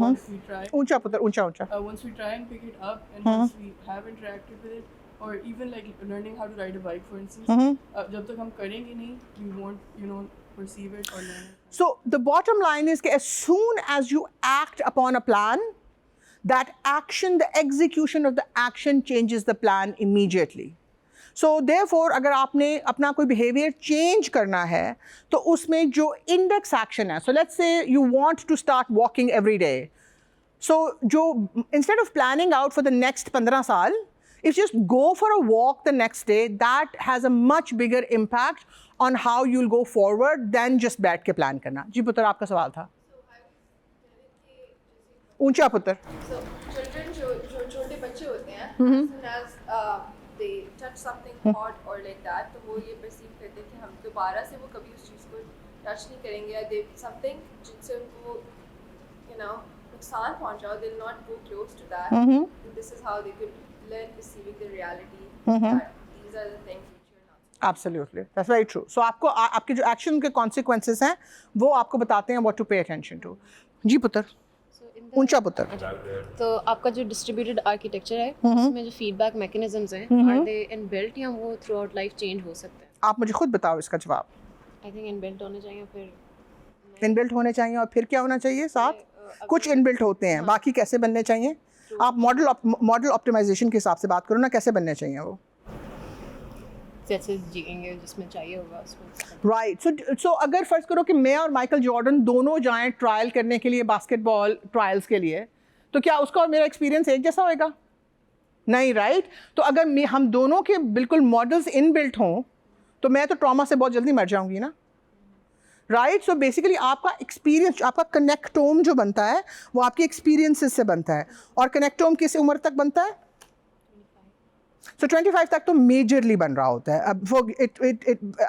Speaker 14: Once we try.
Speaker 1: ऊंचा पुत्र ऊंचा.
Speaker 14: Once we try and pick it up and once we have interacted with it, or even like learning how to ride a bike, for instance. जब तक हम करेंगे नहीं, we won't perceive it or learn it.
Speaker 1: So the bottom line is that as soon as you act upon a plan, that action, the execution of the action changes the plan immediately. So therefore अगर आपने अपना कोई behavior change करना है तो उसमें जो index action है, so let's say you want to start walking every day. So जो instead of planning out for the next 15 साल, if you just go for a walk the next day, that has a much bigger impact on how you'll go forward than just बैठ के plan करना. जी पुत्र आपका सवाल था. ऊंचा पुत्र.
Speaker 15: So children जो छोटे बच्चे होते हैं, as soon as they touch something hot or like that, तो वो ये perceive करते हैं कि हम दोबारा से वो कभी उस चीज़ को touch नहीं करेंगे या they something जिनसे उनको नुकसान पहुंचाओ, they'll not go close to that. And this is how they could learn perceiving the reality that these are the things which you're not.
Speaker 1: Absolutely, that's very true. So आपको आपके जो action के consequences हैं वो आपको बताते हैं what to pay attention to. जी पुत्र. ऊंचा पुत्र.
Speaker 6: तो आपका जो डिस्ट्रीब्यूटेड आर्किटेक्चर है उसमें जो फीडबैक मैकेनिज्म्स हैं आर दे इनबिल्ट या वो थ्रू आउट लाइफ चेंज हो सकते हैं?
Speaker 1: आप मुझे खुद बताओ इसका जवाब.
Speaker 6: आई थिंक इनबिल्ट होने चाहिए. फिर
Speaker 1: इनबिल्ट होने चाहिए और फिर क्या होना चाहिए साथ? कुछ इनबिल्ट होते हैं, बाकी कैसे बनने चाहिए? आप मॉडल ऑप्टिमाइजेशन के हिसाब से बात करो ना, कैसे बनने चाहिए वो?
Speaker 6: जैसे जिएंगे जिसमें चाहिए होगा उसमें.
Speaker 1: राइट. सो अगर फर्ज करो कि मैं और माइकल जॉर्डन दोनों जाएं ट्रायल करने के लिए बास्केटबॉल ट्रायल्स के लिए, तो क्या उसका और मेरा एक्सपीरियंस एक जैसा होएगा? नहीं, राइट. तो अगर हम दोनों के बिल्कुल मॉडल्स इनबिल्ट हों तो मैं तो ट्रॉमा से बहुत जल्दी मर जाऊंगी ना, राइट. सो बेसिकली आपका एक्सपीरियंस, आपका कनेक्टोम जो बनता है वो आपके एक्सपीरियंसेस से बनता है. और कनेक्टोम किस उम्र तक बनता है? So 25 तक तो मेजरली बन रहा होता है. अब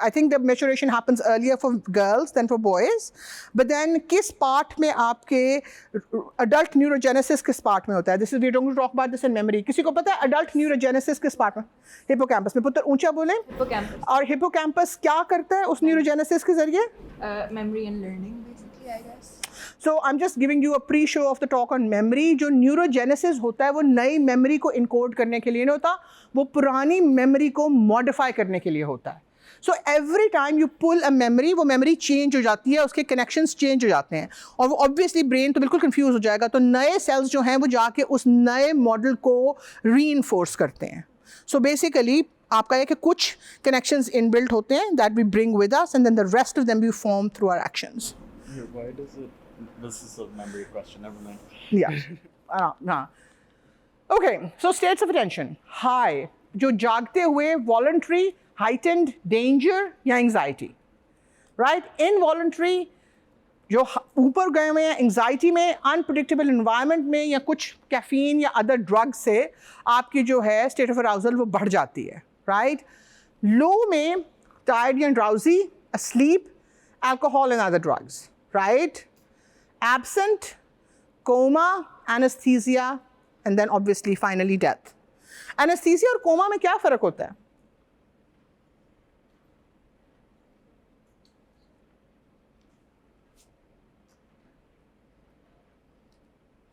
Speaker 1: I think the maturation happens earlier for girls than for boys. But then किस पार्ट में आपके adult neurogenesis किस पार्ट में होता है? This is we're going to talk about this in memory. किसी को पता है adult neurogenesis किस पार्ट में? हिपोकैम्पस में. पुत्र ऊंचा बोले.
Speaker 6: हिपोकैम्पस.
Speaker 1: और हिपोकैम्पस क्या करता है उस न्यूरोजेनेसिस के जरिए?
Speaker 6: Memory and learning basically I guess.
Speaker 1: So I'm just giving you a pre-show of the talk on memory. जो न्यूरोजेनेसिस होता है वो नई मेमोरी को इनकोड करने के लिए नहीं होता, वो पुरानी मेमोरी को मॉडिफाई करने के लिए होता है. So every time you pull a memory, वो मेमोरी चेंज हो जाती है, उसके कनेक्शंस चेंज हो जाते हैं और वो ऑब्वियसली ब्रेन तो बिल्कुल कंफ्यूज हो जाएगा. तो नए सेल्स जो हैं वो जाके उस नए मॉडल को रीइंफोर्स करते हैं. सो बेसिकली आपका है कि कुछ कनेक्शंस इनबिल्ट होते हैं that we bring with us and then the rest of them we form through our actions.
Speaker 10: Why does it? This is a memory question. Never mind.
Speaker 1: Yeah. Okay. So states of attention. High. जो जागते हुए voluntary, heightened, danger या anxiety. Right? Involuntary जो ऊपर गए हुए हैं anxiety में, अनप्रिडिक्टेबल इन्वायरमेंट में, या कुछ कैफीन या अदर ड्रग से आपकी जो है स्टेट ऑफ अराउजल वो बढ़ जाती है, राइट? लो में टायर्ड या drowsy, asleep, alcohol and other drugs, right? Absent, coma, anesthesia, and then obviously finally death. Anesthesia और coma में क्या फ़र्क होता है?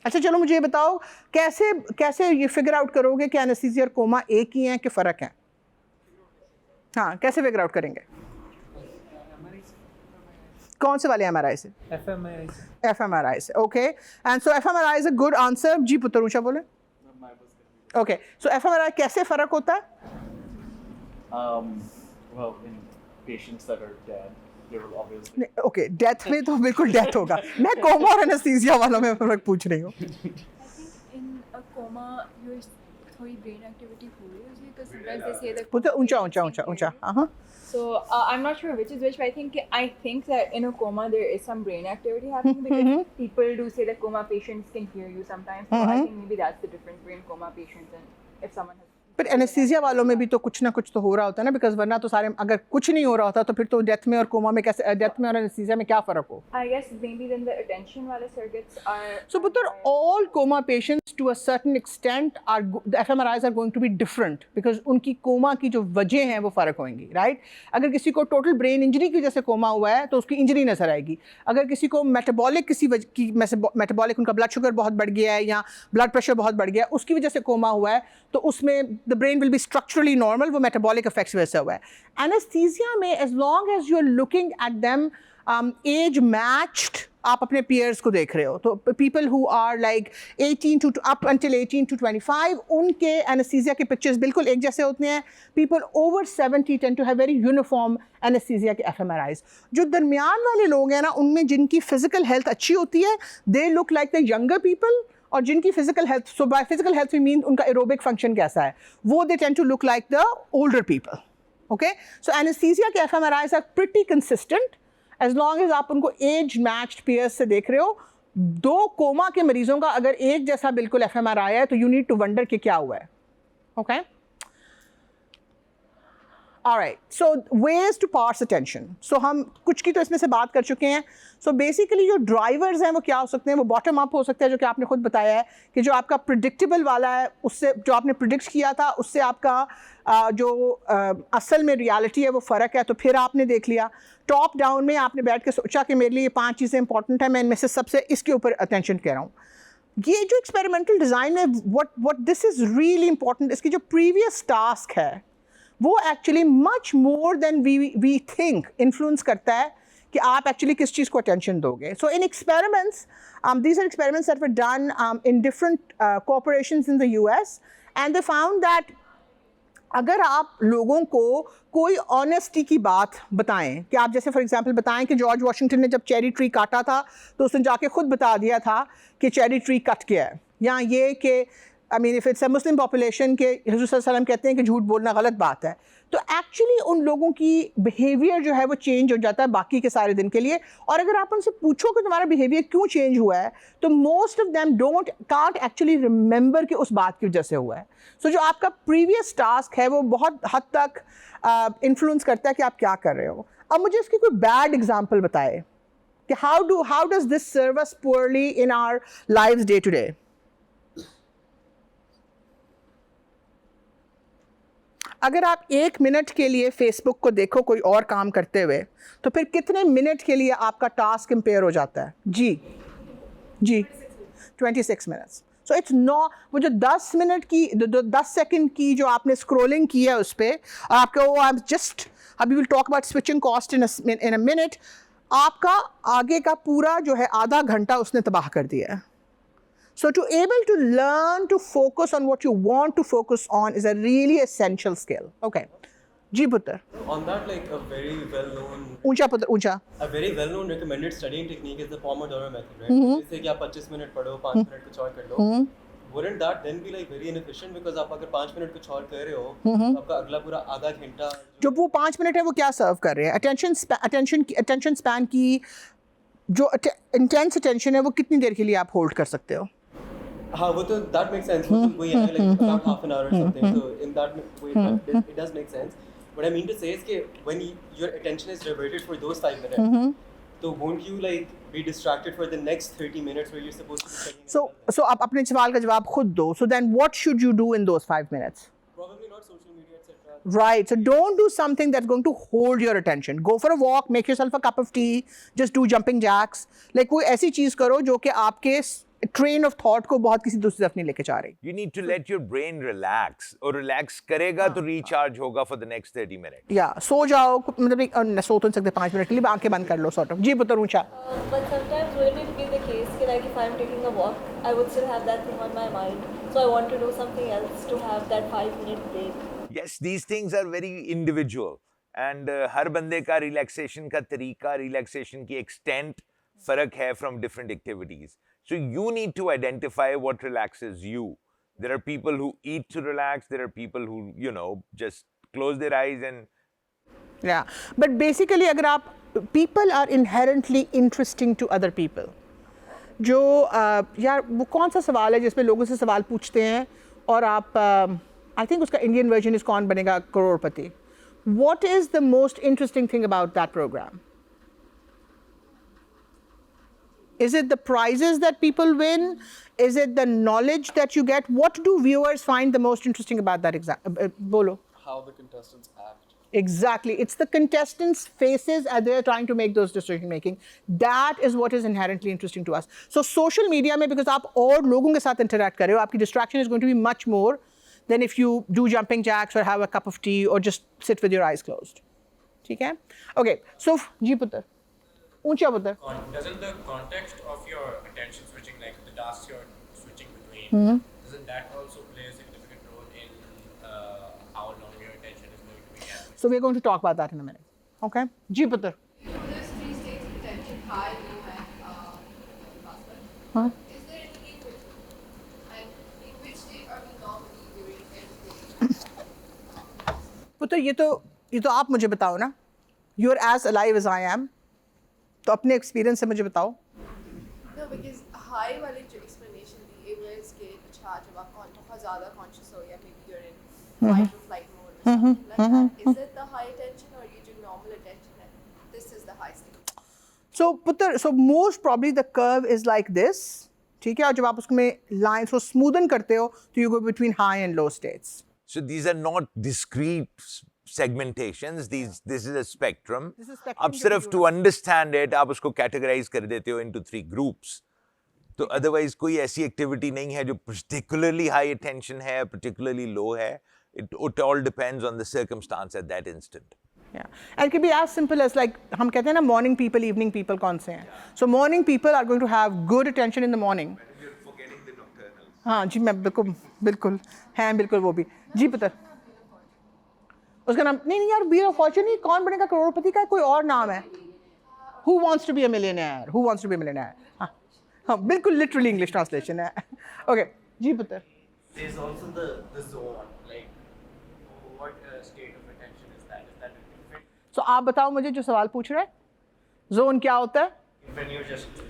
Speaker 1: अच्छा चलो मुझे ये बताओ कैसे ये फिगर आउट करोगे कि एनेस्थीसिया और कोमा एक ही हैं कि फ़र्क है? हाँ, कैसे फिगर आउट करेंगे? कौन से वाले MRI से? FMRI से, okay. And so FMRI is a good answer. जी पुत्र ऊंचा बोले. ओके, सो FMRI कैसे फ़र्क होता है?
Speaker 10: Well, in patients that are dead, there will obviously.
Speaker 1: Okay, death में तो बिल्कुल डेथ होगा. मैं कोमा और एनेस्थीसिया वालों में फ़र्क पूछ रही हूँ.
Speaker 16: In a coma, your थोड़ी brain activity हो रही है because sometimes they say that.
Speaker 1: पुत्र ऊंचा. हाँ.
Speaker 16: So I'm not sure which is which, but I think that in a coma there is some brain activity happening because people do say that coma patients can hear you sometimes. So I think maybe that's the difference between coma patients and if someone has.
Speaker 1: But anaesthesia वालों में भी तो कुछ ना कुछ तो हो रहा होता है ना, बिकॉज वरना तो सारे अगर कुछ नहीं हो रहा होता तो फिर तो डेथ में और कोमा में कैसे, डेथ में और एनेस्थीसिया में क्या फ़र्क हो?
Speaker 16: I guess maybe then the attention वाले circuits are.
Speaker 1: So पुत्र, all coma patients to a certain extent are the FMRIs are going to be different because उनकी कोमा की जो वजह हैं वो फ़र्क होंगी, राइट? अगर किसी को टोटल ब्रेन इंजरी की वजह से कोमा हुआ है तो उसकी इंजरी नजर आएगी. अगर किसी को मेटाबॉलिक उनका ब्लड शुगर बहुत बढ़ गया है या ब्लड प्रेशर बहुत बढ़ गया है उसकी वजह से कोमा हुआ है तो उसमें the brain will be structurally normal, वो मेटाबॉलिक इफेक्ट्स वजह से हुआ है. एनेस्थीसिया में as long as you are looking at them as matched, आप अपने पीयर्स को देख रहे हो, तो people who are like 18 to up until 18 to 25 उनके एनेस्थीसिया के पिक्चर्स बिल्कुल एक जैसे होते हैं. People over 70 tend to have very uniform anaesthesia के FMRIs. जो दरमियान वाले लोग हैं ना, उनमें जिनकी फिजिकल हेल्थ अच्छी होती है, they look like the younger people, और जिनकी physical health, so by physical health we mean उनका एरोबिक फंक्शन कैसा है, वो they tend to look like the older people. Okay, so anaesthesia के FMRIs are pretty consistent as long as आप उनको as matched peers से देख रहे हो. दो कोमा के मरीजों का अगर एक जैसा बिल्कुल FMRI है तो यू नीड टू वंडर कि क्या हुआ है. Okay, alright. So ways to parse attention. So हम कुछ की तो इसमें से बात कर चुके हैं. सो बेसिकली जो ड्राइवर्स हैं वो क्या हो सकते हैं? वो बॉटम अप हो सकते हैं, जो कि आपने खुद बताया है कि जो आपका प्रिडिक्टेबल वाला है उससे, जो आपने प्रिडिक्ट किया था उससे आपका असल में रियलिटी है वो फ़र्क है, तो फिर आपने देख लिया. टॉप डाउन में आपने बैठ के सोचा कि मेरे लिए ये 5 चीज़ें इंपॉर्टेंट हैं, मैं इनमें से सबसे इसके ऊपर अटेंशन कह रहा हूँ. ये जो एक्सपेरिमेंटल डिज़ाइन है, what this is really important, इसकी जो प्रीवियस टास्क है वो actually much more than we think influence करता है कि आप एक्चुअली किस चीज़ को अटेंशन दोगे. सो इन experiments, these are experiments that were done in different corporations in the US, and they found that अगर आप लोगों को कोई ऑनेस्टी की बात बताएं, कि आप जैसे फॉर एग्जांपल बताएं कि जॉर्ज वॉशिंगटन ने जब चेरी ट्री काटा था तो उसने जाके खुद बता दिया था कि चेरी ट्री कट गया है, या ये कि I mean if it's a Muslim population के हुज़ूर सल्लल्लाहु अलैहि वसल्लम कहते हैं कि झूठ बोलना गलत बात है, तो एक्चुअली उन लोगों की बिहेवियर जो है वो चेंज हो जाता है बाकी के सारे दिन के लिए. और अगर आप उनसे पूछो कि तुम्हारा बिहेवियर क्यों चेंज हुआ है, तो most of them can't actually remember कि उस बात की वजह से हुआ है. सो जो आपका प्रीवियस टास्क है वो बहुत हद तक इन्फ्लुएंस करता है कि आप क्या कर रहे हो. अब मुझे इसकी कोई बैड एग्जाम्पल बताए कि how does this serve us poorly in our lives day to day. अगर आप 1 मिनट के लिए फेसबुक को देखो कोई और काम करते हुए, तो फिर कितने मिनट के लिए आपका टास्क इम्पेयर हो जाता है? जी 26 मिनट्स. सो इट्स नॉट, वो जो 10 मिनट की 10 सेकंड की जो आपने स्क्रोलिंग की है उस पर, और आपका वो आप जस्ट, अभी will talk about switching cost in a minute, आपका आगे का पूरा जो है आधा घंटा उसने तबाह कर दिया है. So to able to learn to focus on what you want to focus on is a really essential skill. Okay. जी पुत्र.
Speaker 11: On that, like a very well-known.
Speaker 1: ऊंचा पुत्र ऊंचा.
Speaker 11: A very well-known recommended studying technique is the Pomodoro method, right? जैसे कि आप 25 minute पढ़ो, 5 minute कुछ और कर लो. wouldn't that then be like very inefficient? Because आप अगर 5 मिनट कुछ और कर रहे हो, तो आपका अगला पूरा आधा घंटा
Speaker 1: जो वो 5 मिनट है वो क्या सर्व कर रहे हैं? अटेंशन स्पैन की जो इंटेंस अटेंशन है वो कितनी देर के लिए आप होल्ड कर सकते हो?
Speaker 11: हाँ, वो तो that makes sense. वो तो वही है like about half an hour or something. So in that way, it does make sense. What I mean to say is that when your attention is diverted for those 5 minutes, so won't you like be distracted for the next 30 minutes where you're supposed to be studying?
Speaker 1: So आप अपने सवाल का जवाब खुद दो. So then what should you do in those 5 minutes?
Speaker 11: Probably not social media, etc.
Speaker 1: Right. So don't do something that's going to hold your attention. Go for a walk, make yourself a cup of tea, just do jumping jacks. Like कोई ऐसी चीज करो जो कि आपके train of thought को बहुत किसी दूसरी तरफ नहीं लेके जा रही.
Speaker 8: You need to let your brain relax. और relax करेगा तो recharge होगा for the next 30 minutes.
Speaker 1: Yeah. सो जाओ, मतलब सो तो नहीं सकते 5 मिनट के लिए, आंखें बंद कर लो sort of. जी पुत्र ऊंचा.
Speaker 9: But sometimes wouldn't it be the case that like if I'm taking a walk, I would still have that thing on my mind. So I want to do something else to have that 5-minute break.
Speaker 8: Yes, these things are very individual. And हर बंदे का relaxation का तरीका, relaxation की extent फर्क है from different activities. So you need to identify what relaxes you. There are people who eat to relax. There are people who, you know, just close their eyes and...
Speaker 1: Yeah. But basically, अगर आप people are inherently interesting to other people. जो यार वो कौन सा सवाल है जिसमें लोगों से सवाल पूछते हैं और आप I think उसका Indian version is कौन बनेगा करोड़पति. What is the most interesting thing about that program? Is it the prizes that people win? Is it the knowledge that you get? What do viewers find the most interesting about that exam? Bolo.
Speaker 10: How the contestants act.
Speaker 1: Exactly. It's the contestants' faces as they're trying to make those decision making. That is what is inherently interesting to us. So social media में because आप और लोगों के साथ interact कर रहे हो, आपकी distraction is going to be much more than if you do jumping jacks or have a cup of tea or just sit with your eyes closed. ठीक है? Okay. So जी पुत्र. ऊंचा पुत्र.
Speaker 17: Doesn't the context of your attention switching, like the tasks you're switching between, doesn't that also play a significant role in how long your attention is going to be captured?
Speaker 1: So we're going to talk about that in a minute. Okay? जी पुत्र.
Speaker 15: There's 3 states of attention: high, low, and faster.
Speaker 1: Huh?
Speaker 15: Is there any in between? And in which state are we normally during everything?
Speaker 1: पुत्र ये तो आप मुझे बताओ ना. You're as alive as I am. तो अपने एक्सपीरियंस से मुझे बताओ.
Speaker 15: No, because high वाले जो explanation दी it was कि अच्छा जब आप बहुत ज़्यादा conscious हो या maybe you're in fight or flight mode or something like that. Is it the high attention or ये जो normal attention है? This is the high state.
Speaker 1: So पुत्र, so most probably the curve is like this. ठीक है, और जब आप उसमें lines को smoothen करते हो तो you go between high and low states.
Speaker 8: So these are not discrete segmentations. This is a spectrum. अब सिर्फ to understand it आप उसको categorize कर देते हो into 3 groups. तो otherwise कोई ऐसी activity नहीं है जो particularly high attention है, particularly low है. It all depends on the circumstance at that instant.
Speaker 1: Yeah, and it can be as simple as like हम कहते हैं ना morning people, evening people कौन से हैं? So morning people are going to have good attention in the morning. हाँ जी, मैं बिल्कुल हैं बिल्कुल वो भी. जी पुत्र. उसका नाम नहीं यार, Wheel of Fortune नहीं, कौन बनेगा करोड़पति का कोई और नाम है. Who wants to be a millionaire? Who wants to be a millionaire? हाँ बिल्कुल literally English translation है. Okay, जी पुत्र.
Speaker 17: There's also the zone, like what state of attention is that? Is that a different?
Speaker 1: So आप बताओ मुझे जो सवाल पूछ रहे हैं. Zone क्या होता है?
Speaker 17: When you're just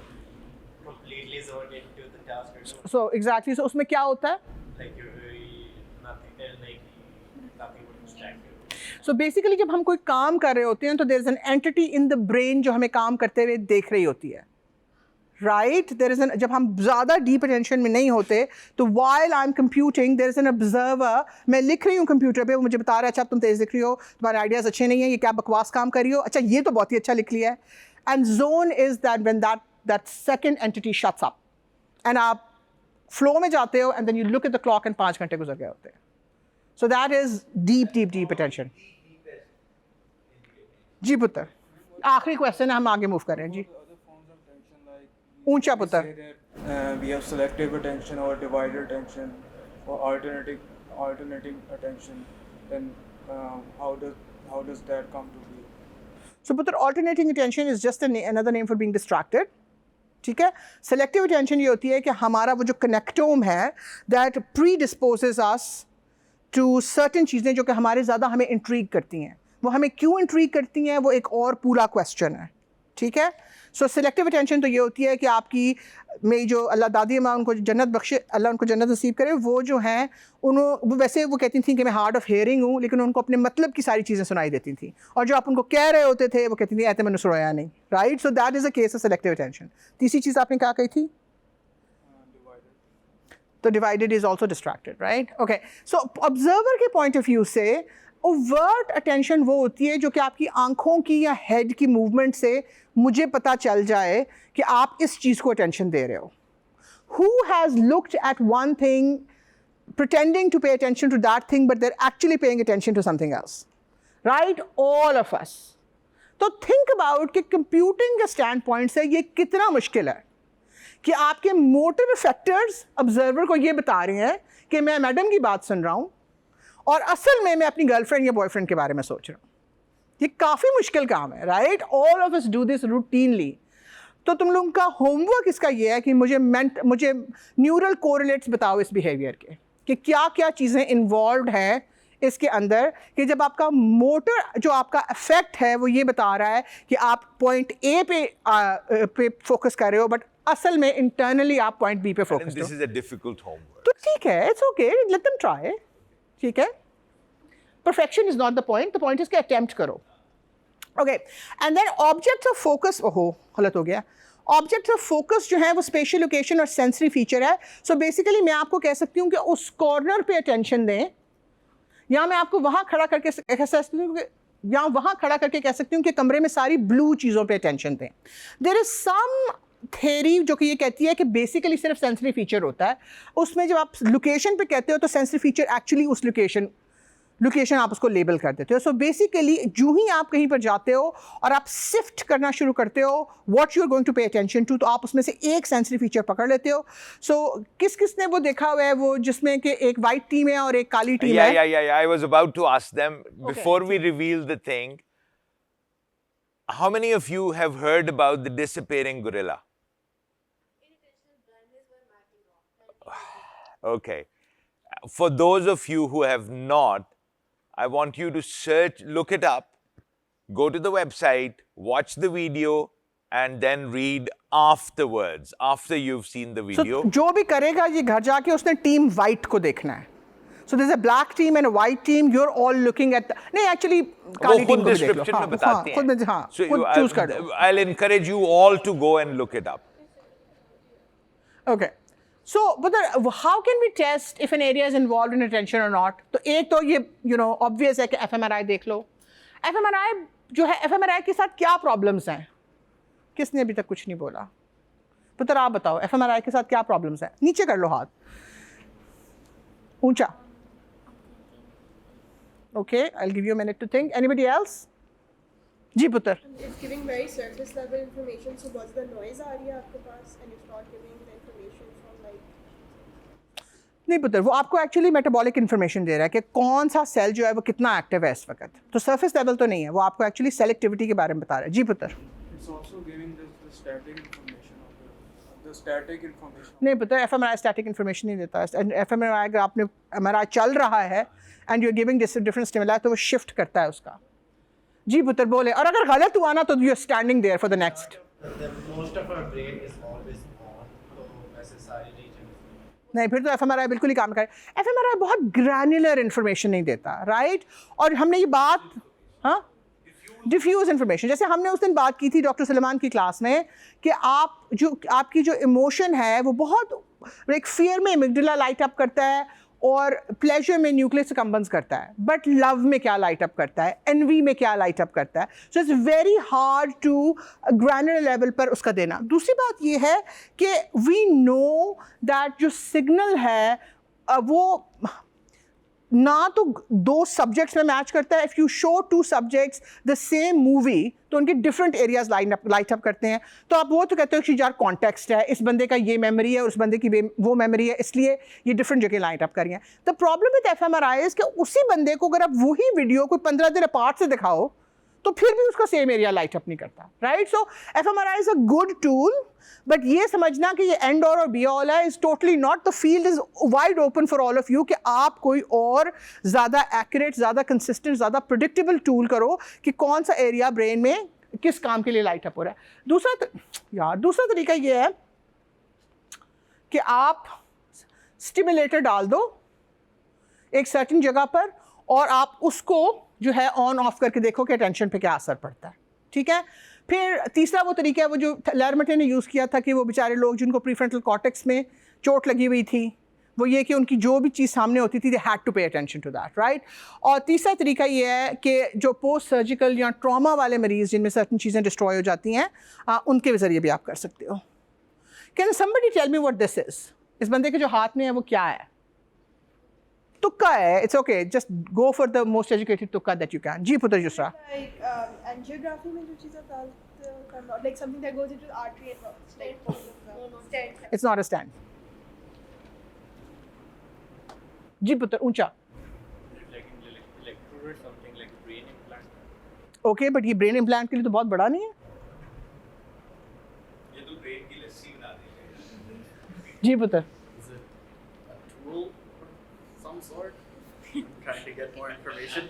Speaker 17: completely zoned into the task or something.
Speaker 1: So exactly. So उसमें क्या होता है?
Speaker 17: Like you're nothing would distract you.
Speaker 1: So basically जब हम कोई काम कर रहे होते हैं तो there is an entity in the brain जो हमें काम करते हुए देख रही होती है. Right? There is जब हम ज़्यादा deep attention में नहीं होते तो while I'm computing there is an observer. मैं लिख रही हूँ कंप्यूटर पे, वो मुझे बता रहा है अच्छा तुम तेज़ लिख रही हो, तुम्हारे आइडियाज़ अच्छे नहीं हैं, ये क्या बकवास काम कर रही हो, अच्छा ये तो बहुत ही अच्छा लिख लिया है. And zone is that when that second entity shuts up and आप flow में जाते हो and then you look at the clock and 5 घंटे गुजर गए होते हैं. So that is deep attention. जी पुत्र, आखिरी क्वेश्चन है, हम आगे मूव कर रहे हैं जी. ऊंचा पुत्र.
Speaker 12: We have selective attention or divided attention or alternating attention. Then how does that come to be?
Speaker 1: So पुत्र, alternating attention is just another name for being distracted. ठीक है. सेलेक्टिव अटेंशन ये होती है कि हमारा वो जो कनेक्टोम है that predisposes us to certain चीज़ें जो कि हमारे ज़्यादा हमें इंट्रीग करती हैं. वो हमें क्यों इंट्रीग करती हैं वो एक और पूरा क्वेश्चन है. ठीक है. सो सेलेक्टिव अटेंशन तो ये होती है कि आपकी मेरी जो अल्लाह दादी अम्मा उनको जन्नत बख्शे, अल्लाह उनको जन्नत नसीब करे, वो जो हैं वो वैसे वो कहती थी कि मैं हार्ड ऑफ हेयरिंग हूँ, लेकिन उनको अपने मतलब की सारी चीज़ें सुनाई देती थी, और जो आप उनको कह रहे होते थे वो कहती थी ऐसे मैंने सुनाया नहीं. Right. So that is a case of selective attention. तीसरी चीज़ आपने क्या कही थी? तो divided is also distracted. Right. Okay. So observer के पॉइंट ऑफ व्यू से ओवर्ट अटेंशन वो होती है जो कि आपकी आंखों की या हेड की मूवमेंट से मुझे पता चल जाए कि आप इस चीज़ को अटेंशन दे रहे हो. Who has looked at one thing pretending to pay attention to that thing but they're actually paying attention to something else? Right? All of us. तो think about कि computing के स्टैंड पॉइंट से ये कितना मुश्किल है कि आपके मोटर फैक्टर्स ऑब्जर्वर को ये बता रहे हैं कि मैं मैडम की बात सुन रहा हूँ और असल में मैं अपनी गर्लफ्रेंड या बॉयफ्रेंड के बारे में सोच रहा हूँ. ये काफ़ी मुश्किल काम है. Right. All of us do this routinely. तो तुम लोगों का होमवर्क इसका ये है कि मुझे न्यूरल कोरिलेट्स बताओ इस बिहेवियर के कि क्या क्या चीज़ें इन्वॉल्व हैं इसके अंदर, कि जब आपका मोटर जो आपका इफेक्ट है वो ये बता रहा है कि आप पॉइंट ए पे फोकस कर रहे हो बट असल में इंटरनली आप पॉइंट बी पे focus.
Speaker 8: This is a difficult homework.
Speaker 1: तो ठीक है, it's okay, let them try. ठीक है. Perfection is not the point is कि अटेम्प्ट करो. Okay. And then objects of focus, ओहो गलत हो गया. ऑब्जेक्ट्स ऑफ फोकस जो है वो स्पेशल लोकेशन और सेंसरी फीचर है. सो बेसिकली मैं आपको कह सकती हूँ कि उस कॉर्नर पे अटेंशन दें, या मैं आपको वहाँ खड़ा करके कह सकती हूँ या वहाँ खड़ा करके कह सकती हूँ कि कमरे में सारी ब्लू चीज़ों पे अटेंशन दें. देयर इज सम थेरी जो कि ये कहती है कि बेसिकली सिर्फ सेंसरी फीचर होता है. उसमें जब आप लोकेशन पे कहते हो तो सेंसरी फीचर एक्चुअली उस लोकेशन आप उसको लेबल कर देते हो. सो बेसिकली जो ही आप कहीं पर जाते हो और आप सिफ्ट करना शुरू करते हो what you are going to pay attention to, तो आप उसमें से एक सेंसरी फीचर पकड़ लेते हो. सो किसने वो देखा हुआ है वो जिसमें कि एक वाइट टीम है और एक काली टीम है?
Speaker 8: Yeah. I was about to ask them before we reveal the thing. How many of you have heard about the disappearing gorilla? Okay. For those of you who have not, I want you to search, look it up, go to the website, watch the video, and then read afterwards, after you've seen the video.
Speaker 1: So, जो भी करेगा ये घर जाके उसने team white को देखना है. So there's a black team and a white team. You're all looking at नहीं actually काली टीम को भी देख लो.
Speaker 8: description में बताते हैं.
Speaker 1: खुद में हाँ.
Speaker 8: So
Speaker 1: खुद choose कर दो.
Speaker 8: I'll encourage you all to go and look it up.
Speaker 1: Okay. So, but how can we test if an area is involved in attention or not? तो एक तो ये obvious है कि fMRI देख लो. fMRI जो है fMRI के साथ क्या प्रॉब्लम्स हैं? किसने अभी तक कुछ नहीं बोला? पुत्र आप बताओ fMRI के साथ क्या प्रॉब्लम्स हैं? नीचे कर लो हाथ. ऊंचा. Okay, I'll give you a minute to think. Anybody else? जी पुत्र.
Speaker 9: It's giving very surface level information. So what's the noise आ रही है आपके पास and it's not giving the information from like.
Speaker 1: नहीं पुत्र, वो आपको एक्चुअली मेटाबॉलिक इन्फॉर्मेशन दे रहा है कि कौन सा सेल जो है वो कितना एक्टिव है इस वक्त. तो सरफेस लेवल तो नहीं है, वो आपको एक्चुअली सेलेक्टिविटी के बारे में बता रहा है. जी पुत्र.
Speaker 12: It's also giving the static information of the static information.
Speaker 1: नहीं पुत्र, fMRI स्टैटिक इन्फॉर्मेशन नहीं देता है. fMRI अगर आपने MRI चल रहा है and you are giving different stimuli तो वो शिफ्ट करता है उसका. जी पुत्र बोले. और अगर गलत हुआ ना तो you are standing there for the next.
Speaker 17: Most of our brain is always on, तो वैसे सारी region
Speaker 1: नहीं, फिर तो fMRI बिल्कुल ही काम करे. fMRI बहुत ग्रैनुलर इन्फॉर्मेशन नहीं देता. राइट. और हमने ये बात हाँ डिफ्यूज इन्फॉर्मेशन, जैसे हमने उस दिन बात की थी डॉक्टर सलमान की क्लास में कि आपकी जो इमोशन है वो बहुत एक फियर में एमिगडाला लाइट अप करता है और प्लेजर में न्यूक्लियस कंबन्स करता है, बट लव में क्या लाइट अप करता है, एनवी में क्या लाइट अप करता है. So it's very hard to granular level पर उसका देना. दूसरी बात ये है कि वी नो दैट जो सिग्नल है वो ना तो दो सब्जेक्ट्स में मैच करता है. If you show two subjects the same movie तो उनके डिफरेंट एरियाज लाइट अप करते हैं. तो आप वो तो कहते हो कि यार कॉन्टेक्स्ट है, इस बंदे का ये मेमोरी है, उस बंदे की वो मेमोरी है, इसलिए ये डिफरेंट जगह लाइट अप कर रही हैं. द प्रॉब्लम विद fMRI है कि उसी बंदे को अगर आप वही वीडियो कोई 15 दिन अपार्ट से दिखाओ तो फिर भी उसका सेम एरिया लाइट अप नहीं करता, right? So fMRI is a good tool, but ये समझना कि ये एंड और बी ऑल है, is totally not. The field is wide open for all of you कि आप कोई और ज़्यादा एक्यूरेट, ज़्यादा कंसिस्टेंट, ज़्यादा प्रिडिक्टेबल टूल करो कि कौन सा एरिया ब्रेन में किस काम के लिए लाइट अप हो रहा है. दूसरा तरीका ये है कि आप स्टिमुलेटर डाल दो एक सर्टेन जगह पर और आप उसको जो है ऑन ऑफ करके देखो कि अटेंशन पे क्या असर पड़ता है, ठीक है? फिर तीसरा वो तरीका है वो जो लैरमटे ने यूज़ किया था कि वो बेचारे लोग जिनको प्रीफ्रंटल कॉर्टेक्स में चोट लगी हुई थी, वो ये कि उनकी जो भी चीज़ सामने होती थी they had to pay attention to that, right? और तीसरा तरीका ये है कि जो पोस्ट सर्जिकल या ट्रॉमा वाले मरीज़ जिनमें सर्टन चीज़ें डिस्ट्रॉय हो जाती हैं, उनके ज़रिए भी आप कर सकते हो. Can somebody tell me what this is? इस बंदे के जो हाथ में है वो क्या है? तुक्का है. It's okay, just go for the most educated तुक्का दैट यू कैन. जी पुत्र युसरा.
Speaker 9: Like angiography में जो चीज़ें डालते like something that goes into the artery and stent.
Speaker 1: It's not a stent. जी पुत्र ऊंचा.
Speaker 13: Like electrode or something like brain implant.
Speaker 1: Okay, but ये brain implant के लिए तो बहुत बड़ा नहीं है.
Speaker 8: ये तो ब्रेन की लस्सी बना देंगे.
Speaker 1: जी पुत्र.
Speaker 10: Is it a tool of some sort? I'm trying to get more information.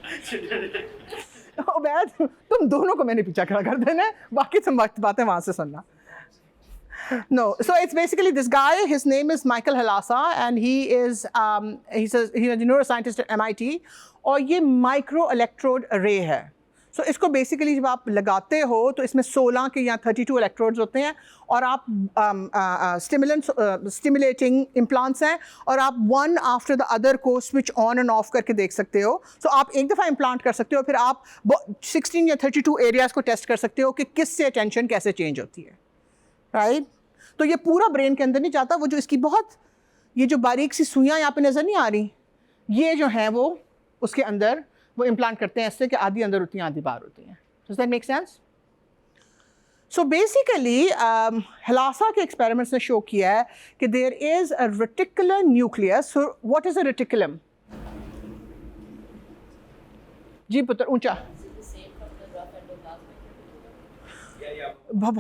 Speaker 1: बैद तुम दोनों को मैंने पीछा खड़ा कर देना है, बाकी सब बातें वहाँ से सुनना. No, so it's basically this guy. His name is Michael Halasa, and he's a neuroscientist at MIT. और ये माइक्रो इलेक्ट्रोड अरे है. सो इसको बेसिकली जब आप लगाते हो तो इसमें 16 के या 32 इलेक्ट्रोड्स होते हैं और आप स्टिमुलेटिंग इम्प्लांट्स हैं और आप वन आफ्टर द अदर को स्विच ऑन एंड ऑफ करके देख सकते हो. सो आप एक दफ़ा इम्प्लांट कर सकते हो, फिर आप 16 या 32 एरियाज़ को टेस्ट कर सकते हो कि किससे अटेंशन कैसे चेंज होती है, राइट? तो ये पूरा ब्रेन के अंदर नहीं जाता. वो जो इसकी बहुत ये जो बारीक सी सुइयाँ यहाँ पे नज़र नहीं आ रही, ये जो हैं वो उसके अंदर वो इम्प्लांट करते हैं इससे कि आधी अंदर होती हैं आधी बाहर होती हैं. Does that make sense? So basically Halassa के एक्सपेरिमेंट्स ने शो किया है कि there is a reticular nucleus. So what is a reticulum? जी पुत्र ऊंचा.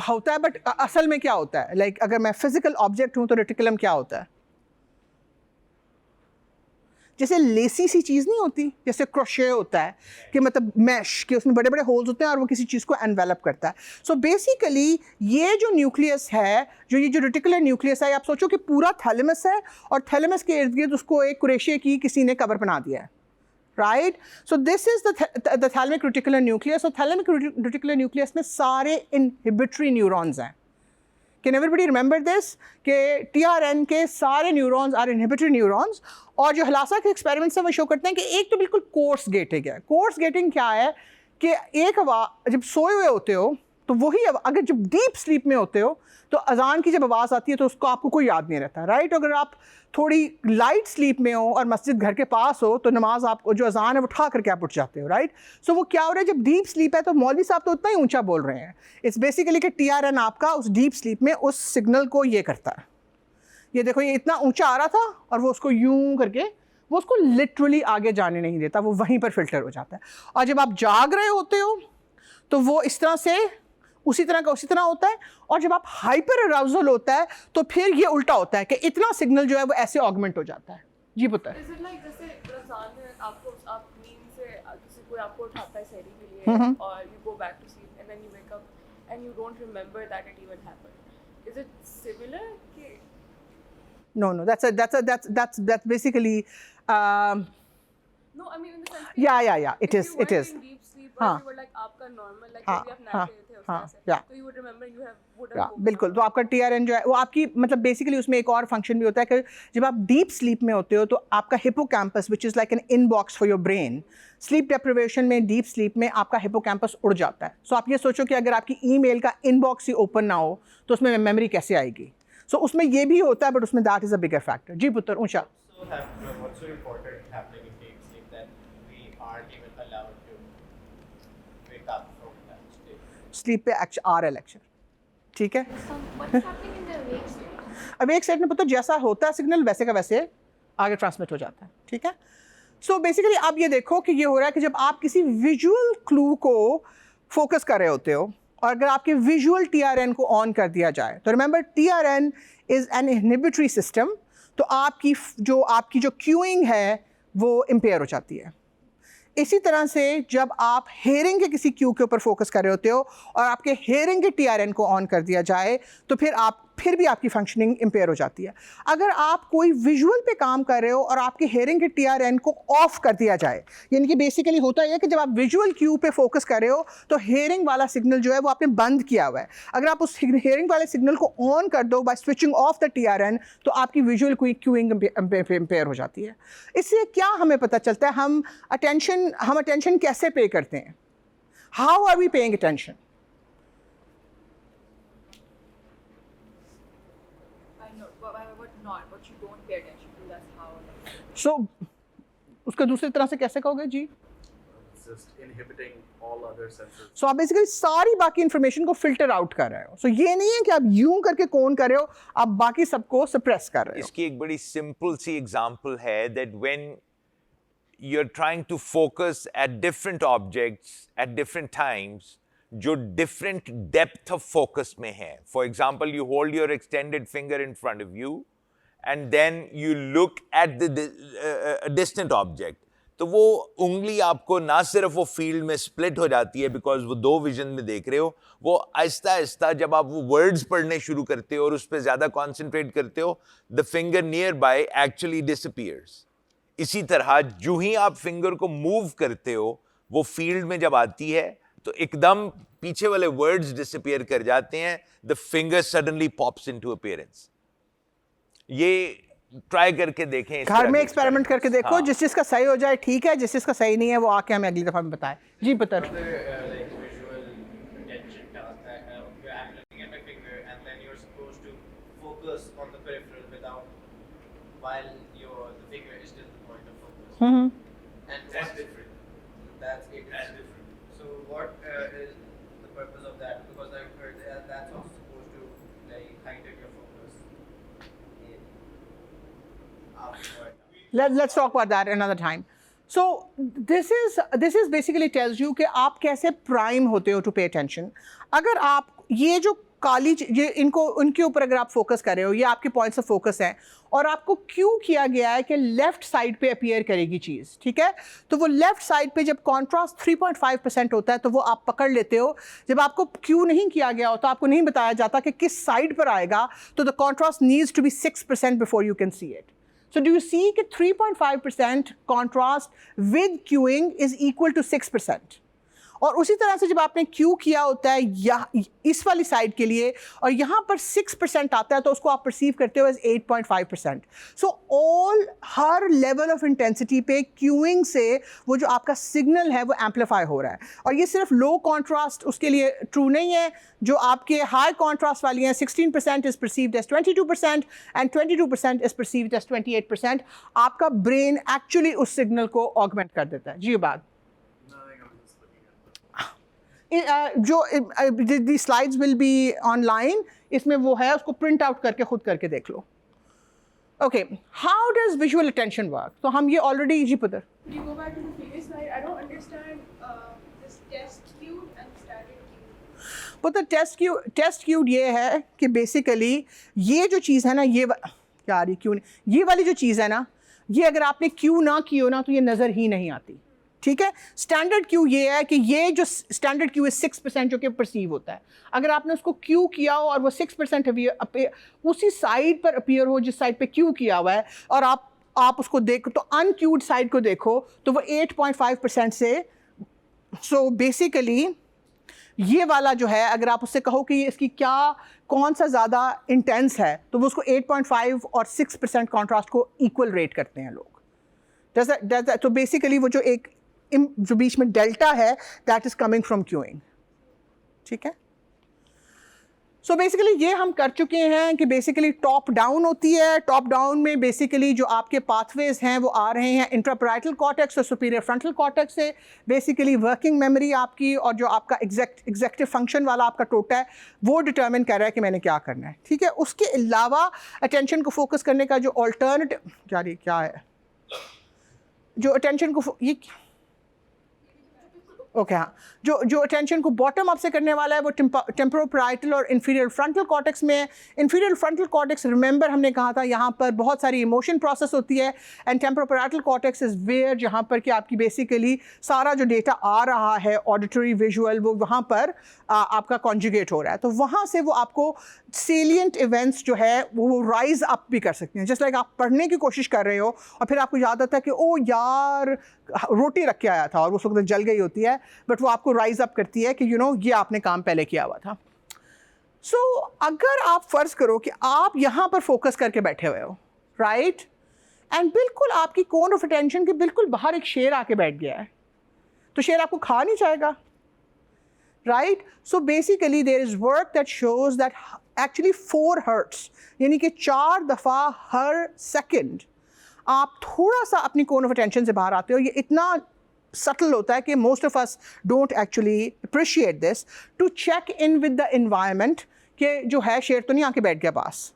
Speaker 1: होता है, बट असल में क्या होता है? लाइक अगर मैं फिजिकल ऑब्जेक्ट हूँ तो रेटिकुलम क्या होता है? जैसे लेसी सी चीज़ नहीं होती, जैसे क्रोशे होता है कि मतलब मैश के उसमें बड़े बड़े होल्स होते हैं और वो किसी चीज़ को एनवेलप करता है. सो बेसिकली ये जो न्यूक्लियस है, जो ये जो रेटिकुलर न्यूक्लियस है, आप सोचो कि पूरा थैलेमस है और थैलेमस के इर्द गिर्द उसको एक कुरेशे की किसी ने कवर बना दिया है, right? So this is the thalamic reticular nucleus. और थैलेमिक रेटिकुलर न्यूक्लियस में सारे इनहिबिटरी न्यूरॉन्स हैं. कैन एवरीबडी रिमेंबर दिस कि TRN के सारे न्यूरॉन्स आर इनहिबिटरी न्यूरॉन्स. और जो हलासा के एक्सपेरिमेंट से वो शो करते हैं कि एक तो बिल्कुल कोर्स गेटिंग है. कोर्स गेटिंग क्या है कि एक आवाज़ जब सोए हुए होते हो तो वही अगर जब डीप स्लीप में होते हो तो अजान की जब आवाज़ आती है तो उसको आपको कोई याद नहीं रहता, राइट? अगर आप थोड़ी लाइट स्लीप में हो और मस्जिद घर के पास हो तो नमाज आपको जो अजान है वो उठा करके आप उठ जाते हो, राइट? सो वो क्या हो रहा है, जब डीप स्लीप है तो मौलवी साहब तो उतना ही ऊंचा बोल रहे हैं. इट्स बेसिकली कि TRN आपका उस डीप स्लीप में उस सिग्नल को ये करता है. ये देखो ये इतना ऊंचा आ रहा था और वो उसको यूं करके वो उसको लिटरली आगे जाने नहीं देता, वो वहीं पर फिल्टर हो जाता है. और जब आप जाग रहे होते हो तो वो इस तरह से उसी तरह का उसी तरह होता है. और जब आप हाइपर अराउजल होता है तो फिर ये उल्टा होता है कि इतना सिग्नल जो है वो ऐसे ऑगमेंट हो जाता है. जी पुत्र.
Speaker 3: Is it like जैसे रमजान में आप नींद से किसी कोई आपको उठाता है सहरी के लिए और you go back to sleep and then you wake up and you don't remember that it even happened. Is it similar?
Speaker 1: No, that's basically.
Speaker 3: No, I mean in the sense.
Speaker 1: Yeah. It is.
Speaker 3: If you were in deep sleep or you were like आपका normal like maybe आप नहा रहे थे उस तरह से, तो you would remember you would have.
Speaker 1: बिल्कुल. तो आपका TRN जो है वो आपकी मतलब बेसिकली उसमें एक और फंक्शन भी होता है कि जब आप डीप स्लीप में होते हो तो आपका hippocampus which is like an inbox for your brain, sleep deprivation में डीप स्लीप में आपका हिपोकैम्पस उड़ जाता है. सो आप ये सोचो कि अगर आपकी ईमेल का इनबॉक्स ही ओपन ना हो तो उसमें मेमोरी कैसे आएगी. सो उसमें ये भी होता है, बट उसमें that is a bigger factor. जी पुत्र ऊंचा.
Speaker 17: What's so important happening in deep sleep that we aren't even allowed to wake up from that state?
Speaker 1: Sleep पे RL लेक्चर, ठीक है?
Speaker 6: What's happening in the awake state?
Speaker 1: Awake state में पुत्र जैसा होता है सिग्नल वैसे का वैसे आगे ट्रांसमिट हो जाता है, ठीक है? सो बेसिकली आप ये देखो कि ये हो रहा है कि जब आप किसी विजुअल क्लू को फोकस कर रहे होते हो और अगर आपके विजुअल TRN को ऑन कर दिया जाए, तो remember TRN is an inhibitory system, तो आपकी जो क्यूइंग है वो इम्पेयर हो जाती है। इसी तरह से जब आप हेयरिंग के किसी क्यू के ऊपर फोकस कर रहे होते हो और आपके हेयरिंग के TRN को ऑन कर दिया जाए, तो फिर भी आपकी फंक्शनिंग इम्पेयर हो जाती है। अगर आप कोई विजुअल पे काम कर रहे हो और आपके हेयरिंग के TRN को ऑफ कर दिया जाए, यानी कि बेसिकली होता है कि जब आप विजुअल क्यू पे फोकस कर रहे हो तो हेयरिंग वाला सिग्नल जो है वो आपने बंद किया हुआ है। अगर आप उस हेयरिंग वाले सिग्नल को ऑन कर दो by switching off the TRN, तो आपकी विजुअल क्यूइंग इम्पेयर हो जाती है। इससे क्या हमें पता चलता है, हम अटेंशन कैसे पे करते हैं? How are we paying attention?
Speaker 6: What you don't pay attention to, that's how.
Speaker 1: So, उसका दूसरी तरह से कैसे कहोगे जी?
Speaker 10: It's just inhibiting all other senses.
Speaker 1: So आप बेसिकली सारी बाकी इंफॉर्मेशन को फिल्टर आउट कर रहे हो। So ये नहीं है कि आप यूं करके कौन कर रहे हो, आप बाकी सबको सप्रेस कर रहे हो।
Speaker 8: इसकी एक बड़ी सिंपल सी एग्जांपल है that when you're trying to focus at different objects at different times, जो different depth of focus में है. For example, you hold your extended finger in front of you and then you look at the distant object. तो वो उंगली आपको ना सिर्फ वो फील्ड में स्प्लिट हो जाती है बिकॉज वो दो विजन में देख रहे हो, वो आहिस्ता आहिस्ता जब आप वो वर्ड्स पढ़ने शुरू करते हो और उस पर ज़्यादा कॉन्सेंट्रेट करते हो, the finger near by actually disappears. इसी तरह जो ही आप फिंगर को मूव करते हो, वो फील्ड में जब आती है तो एकदम पीछे वाले वर्ड्स डिसअपीयर कर जाते हैं. The finger suddenly pops into appearance. ये ट्राई करके देखें,
Speaker 1: घर में एक्सपेरिमेंट करके देखो. हाँ. जिस चीज का सही हो जाए ठीक है, जिस चीज का सही नहीं है वो आके हमें अगली दफा में बताए. जी पुत्र.
Speaker 17: And that's different. That's different. So what is the purpose of that? Because I've heard that that's also supposed to like heighten your focus.
Speaker 1: Let's talk about that another time. So this is basically tells you कि आप कैसे prime होते हो to pay attention. अगर आप ये जो काली ये उनके ऊपर अगर आप फोकस कर रहे हो, ये आपके पॉइंट्स ऑफ फोकस हैं और आपको क्यों किया गया है कि लेफ्ट साइड पे अपीयर करेगी चीज़, ठीक है. तो वो लेफ्ट साइड पे जब कॉन्ट्रास्ट 3.5% होता है तो वो आप पकड़ लेते हो. जब आपको क्यों नहीं किया गया होता, आपको नहीं बताया जाता कि किस साइड पर आएगा, तो the contrast needs to be 6% before you can see it. So do you see कि 3.5% contrast with queuing is equal to 6%. और उसी तरह से जब आपने क्यू किया होता है या इस वाली साइड के लिए और यहाँ पर 6% आता है तो उसको आप परसीव करते हो एज 8.5%. सो हर लेवल ऑफ इंटेंसिटी पे क्यूइंग से वो जो आपका सिग्नल है वो एम्पलीफाई हो रहा है. और ये सिर्फ लो कॉन्ट्रास्ट उसके लिए ट्रू नहीं है. जो आपके हाई कॉन्ट्रास्ट वाली हैं, 16% is perceived as 22% and 22% is perceived as 28%. आपका ब्रेन एक्चुअली उस सिग्नल को ऑगमेंट कर देता है. जी बात जो the slides will be online, इसमें वो है, उसको प्रिंट आउट करके खुद करके देख लो. Okay, how does visual attention work? तो हम ये ऑलरेडी जी पुत्र.
Speaker 14: You go back to the previous slide. I don't understand this test cue and standard cue.
Speaker 1: पुत्र टेस्ट क्यूड ये है कि बेसिकली ये जो चीज़ है ना, ये क्या रही क्यों नहीं, ये वाली जो चीज़ है ना, ये अगर आपने क्यू ना की हो ना तो ये नज़र ही नहीं आती, ठीक है. स्टैंडर्ड क्यू ये है कि ये जो स्टैंडर्ड क्यू है 6% जो कि परसीव होता है. अगर आपने उसको क्यू किया हो और वो 6% उसी साइड पर अपीयर हो जिस साइड पे क्यू किया हुआ है और आप उसको देखो तो अनक्यूड साइड को देखो तो वो 8.5% से. सो बेसिकली ये वाला जो है, अगर आप उससे कहो कि इसकी कौन सा ज़्यादा इंटेंस है, तो वो उसको 8.5 और 6% कॉन्ट्रास्ट को इक्वल रेट करते हैं लोग. तो बेसिकली वो जो बीच में डेल्टा है, that is coming from queuing, ठीक है. सो बेसिकली ये हम कर चुके हैं कि बेसिकली टॉप डाउन होती है. टॉप डाउन में बेसिकली जो आपके पाथवेज हैं वो आ रहे हैं इंट्रापैराइटल कॉर्टेक्स और सुपीरियर फ्रंटल कॉर्टेक्स से. बेसिकली वर्किंग मेमोरी आपकी और जो आपका एग्जेक्टिव फंक्शन वाला आपका टोटा है वो डिटर्मिन कर रहा है कि मैंने क्या करना है, ठीक है. उसके अलावा अटेंशन को फोकस करने का जो ऑल्टरनेटिव क्या है, जो अटेंशन को ये ओके हाँ, जो अटेंशन को बॉटम अप से करने वाला है वो टेम्पोरोपैराइटल और इंफीरियर फ्रंटल कॉर्टेक्स में है। इंफीरियर फ्रंटल कॉर्टेक्स, रिमेंबर हमने कहा था यहाँ पर बहुत सारी इमोशन प्रोसेस होती है, एंड टेम्पोरोपैराइटल कॉर्टेक्स इज़ वेयर जहाँ पर कि आपकी बेसिकली सारा जो डेटा आ रहा है ऑडिटरी विजुअल वो वहाँ पर आपका कॉन्जुगेट हो रहा है, तो वहाँ से वो आपको सेलिएंट इवेंट्स जो है वो राइज अप भी कर सकते हैं। जस्ट लाइक आप पढ़ने की कोशिश कर रहे हो और फिर आपको याद आता है कि ओ यार रोटी रख के आया था और उस वक्त जल गई होती है, बट वो आपको राइज अप करती है कि ये आपने काम पहले किया हुआ था। सो अगर आप फ़र्ज़ करो कि आप यहाँ पर फोकस करके बैठे हुए हो, राइट, एंड बिल्कुल आपकी कोन ऑफ अटेंशन के बिल्कुल बाहर एक शेर आके बैठ गया है, तो शेर आपको खा नहीं जाएगा, right. So basically there is work that shows that actually 4 hertz, यानी कि 4 दफ़ा हर सेकंड आप थोड़ा सा अपनी कोन ऑफ अटेंशन से बाहर आते हो। ये इतना सटल होता है कि most of us don't actually appreciate this, to check in with the environment कि जो है शेर तो नहीं आके बैठ गया पास।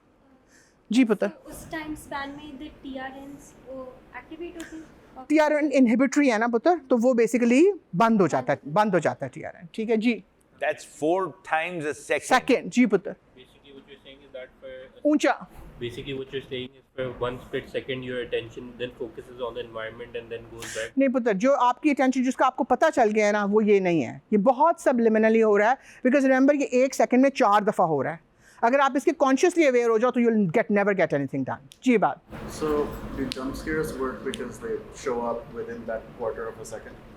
Speaker 1: जी पुत्र,
Speaker 18: उस टाइम स्पैन में द टीआरएनस वो एक्टिवेट होते हैं।
Speaker 1: टीआरएन इनहिबिटरी है ना पुत्र, तो वो बेसिकली बंद हो जाता है टीआरएन, ठीक है जी।
Speaker 8: That's 4 times a second.
Speaker 1: Second, जी पुत्र,
Speaker 13: Basically, what you're saying is that for
Speaker 1: ऊंचा,
Speaker 13: basically what you're saying is for 1 split second your attention then focuses on the environment and then goes back.
Speaker 1: नहीं पुत्र, जो आपकी attention जिसका आपको पता चल गया है ना वो ये नहीं है, ये बहुत सबलिमिनली हो रहा है, बिकॉज रिमेंबर ये 1 सेकंड में 4 दफ़ा हो रहा है। अगर आप इसके कॉन्शियसली अवेयर हो जाओ तो you'll never get anything done। जी बात।
Speaker 10: So do jump scares work because they show up within that quarter of a second?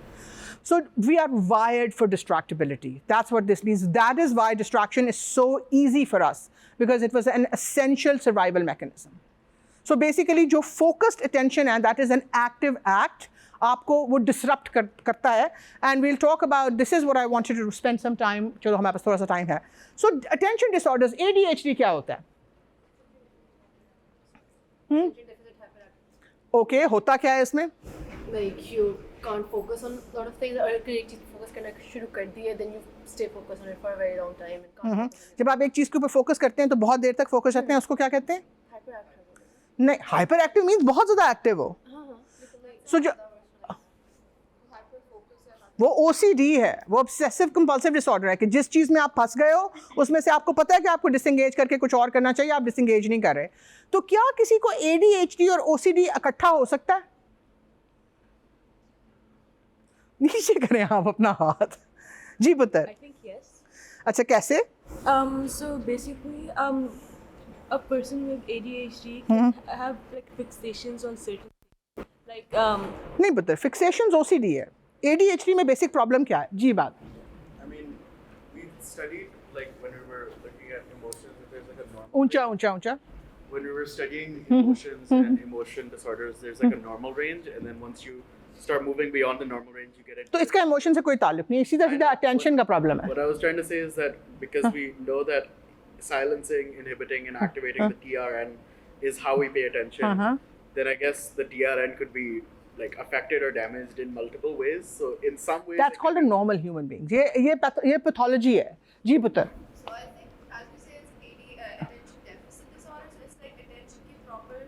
Speaker 1: So we are wired for distractibility. That's what this means. That is why distraction is so easy for us, because it was an essential survival mechanism. So basically जो focused attention है, that is an active act, आपको वो disrupt करता है, and we'll talk about, this is what I wanted to spend some time, चलो हमारे पास थोड़ा सा time है। So attention disorders, ADHD क्या होता है? Okay, होता क्या है इसमें?
Speaker 19: Like you can't focus on a lot of things, और अगर एक चीज़ पे फोकस करना शुरू कर दिए then you stay focused on it for a very long time and can't
Speaker 1: जब आप एक चीज़ के ऊपर फोकस करते हैं तो बहुत देर तक फोकस करते हैं, उसको क्या कहते हैं?
Speaker 19: hyperactive।
Speaker 1: नहीं, हाइपर एक्टिव मीन्स बहुत ज़्यादा एक्टिव हो। सो जो वो OCD है, वो ऑब्सेसिव कंपल्सिव डिसऑर्डर है कि जिस चीज़ में आप फंस गए हो उसमें से आपको पता है कि आपको डिसएंगेज करके कुछ और करना चाहिए, आप डिसएंगेज नहीं कर रहे। तो क्या किसी को ADHD और OCD इकट्ठा हो सकता है? नीचे करें आप अपना हाथ। जी पुत्र।
Speaker 9: I think yes.
Speaker 1: अच्छा कैसे?
Speaker 9: So basically, a person with ADHD can have like fixations on certain things. Like
Speaker 1: नहीं पुत्र, फिक्सेशंस OCD है। ADHD में बेसिक प्रॉब्लम क्या है? जी बात।
Speaker 10: I mean, we studied like when we were looking at emotions, that there's like a normal.
Speaker 1: ऊंचा।
Speaker 10: When we were studying emotions and emotion disorders, there's like a normal range, and then once you start moving beyond the normal range, you get into.
Speaker 1: तो इसका emotion से कोई ताल्लुक नहीं है, सीधा attention का प्रॉब्लम है।
Speaker 10: What I was trying to say is that because we know that silencing, inhibiting, and activating the TRN is how we pay attention, then I guess the TRN could be like affected or damaged in multiple ways. So in some ways,
Speaker 1: That's called a normal human being. ये pathology है। जी पुत्र।
Speaker 15: So I think, as you say, it's attention deficit disorder. So it's like attention की proper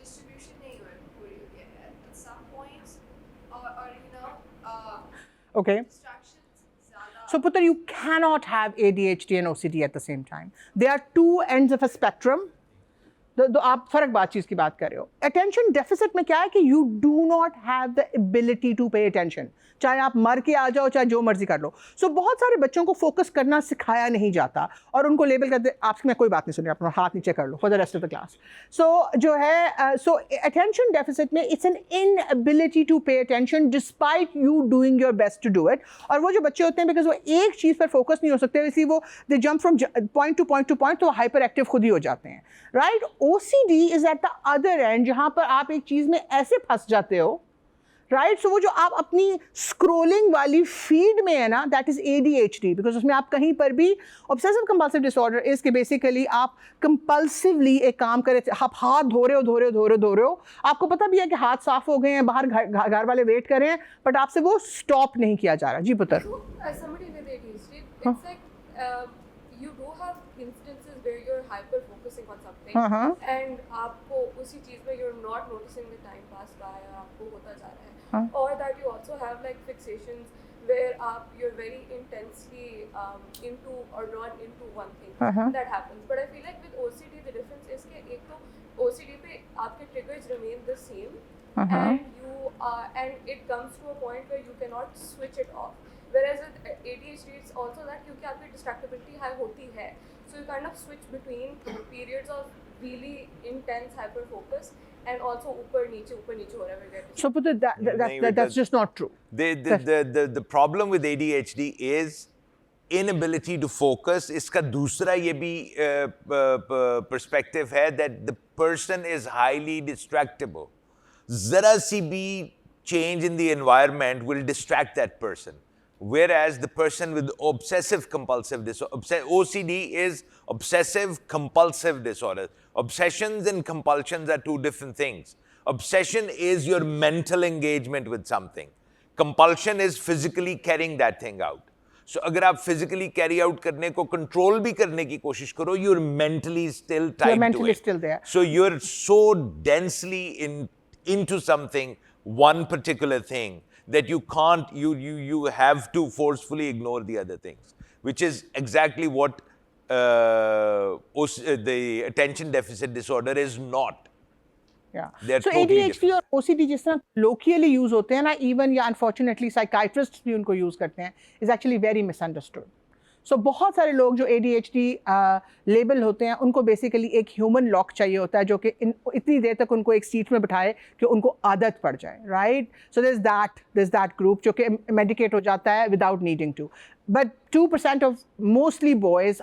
Speaker 15: distribution नहीं हो रही होती है at some points, or you know,
Speaker 1: Okay. So Putra, you cannot have ADHD and OCD at the same time. They are 2 ends of a spectrum. आप फर्क बात चीज़ की बात कर रहे हो। अटेंशन डेफिसिट में क्या है कि you do not have the ability to pay attention, चाहे आप मर के आ जाओ चाहे जो मर्जी कर लो। सो बहुत सारे बच्चों को फोकस करना सिखाया नहीं जाता और उनको लेबल करते, आपसे मैं कोई बात नहीं सुन रही, अपना हाथ नीचे कर लो for the rest of the class. So जो है सो अटेंशन डेफिसिट में it's an inability to pay attention despite you doing your best to do it. और वो जो बच्चे होते हैं बिकॉज वो एक चीज़ पर फोकस नहीं हो सकते, इसलिए वो they jump from point to point to point, तो वो हाइपर एक्टिव खुद ही हो जाते हैं, right. OCD is at the other end, जहाँ पर आप एक चीज़ में ऐसे फंस जाते हो, राइट। सो वो जो आप अपनी स्क्रोलिंग वाली फीड में है ना, दैट इज ADHD, बिकॉज उसमें आप कहीं पर भी ऑब्सेसिव कंपल्सिव डिसऑर्डर इज कि बेसिकली आप कंपल्सिवली एक काम करे, आप हाथ धो रहे हो, आपको पता भी है कि हाथ साफ हो गए हैं, बाहर घर वाले वेट कर रहे हैं, बट आपसे वो स्टॉप नहीं किया जा रहा। जी पुत्र।
Speaker 3: As somebody with ADHD, it's like you do have instances where you're hyper focusing on something and आपको उसी चीज़ में you're not noticing the time pass by, आपको होता जा रहा है, or that you also have like fixations where you're very intensely into or not into one thing. That happens. But I feel like with OCD the difference is कि एक तो OCD पे आपके triggers remain the same and it comes to a point where you cannot switch it off. Whereas with ADHD it's also that क्योंकि आपकी distractibility high होती है, so you kind of switch between periods of really intense hyper focus and also upar niche whatever get.
Speaker 1: So but that's just not true.
Speaker 8: The problem with ADHD is inability to focus. इसका दूसरा ये भी perspective है that the person is highly distractible. जरा सी भी change in the environment will distract that person. Whereas the person with obsessive compulsive disorder, OCD is obsessive compulsive disorder. Obsessions and compulsions are two different things. Obsession is your mental engagement with something. Compulsion is physically carrying that thing out. So अगर आप physically carry out करने को control भी करने की कोशिश करो, you're mentally still tied
Speaker 1: you're mentally
Speaker 8: to it.
Speaker 1: Still there.
Speaker 8: So you're so densely into something, one particular thing, that you can't, you have to forcefully ignore the other things, which is exactly what the attention deficit disorder is not.
Speaker 1: Yeah.
Speaker 8: They're
Speaker 1: So
Speaker 8: totally
Speaker 1: ADHD और OCD जिस तरह colloquially use होते हैं ना, even या unfortunately psychiatrists भी उनको use करते हैं, is actually very misunderstood. So बहुत सारे लोग जो ADHD लेबल होते हैं उनको बेसिकली एक ह्यूमन लॉक चाहिए होता है जो कि इतनी देर तक उनको एक सीट में बिठाए कि उनको आदत पड़ जाए, right? So there's that group जो कि मेडिकेट हो जाता है without needing to, but 2% of mostly boys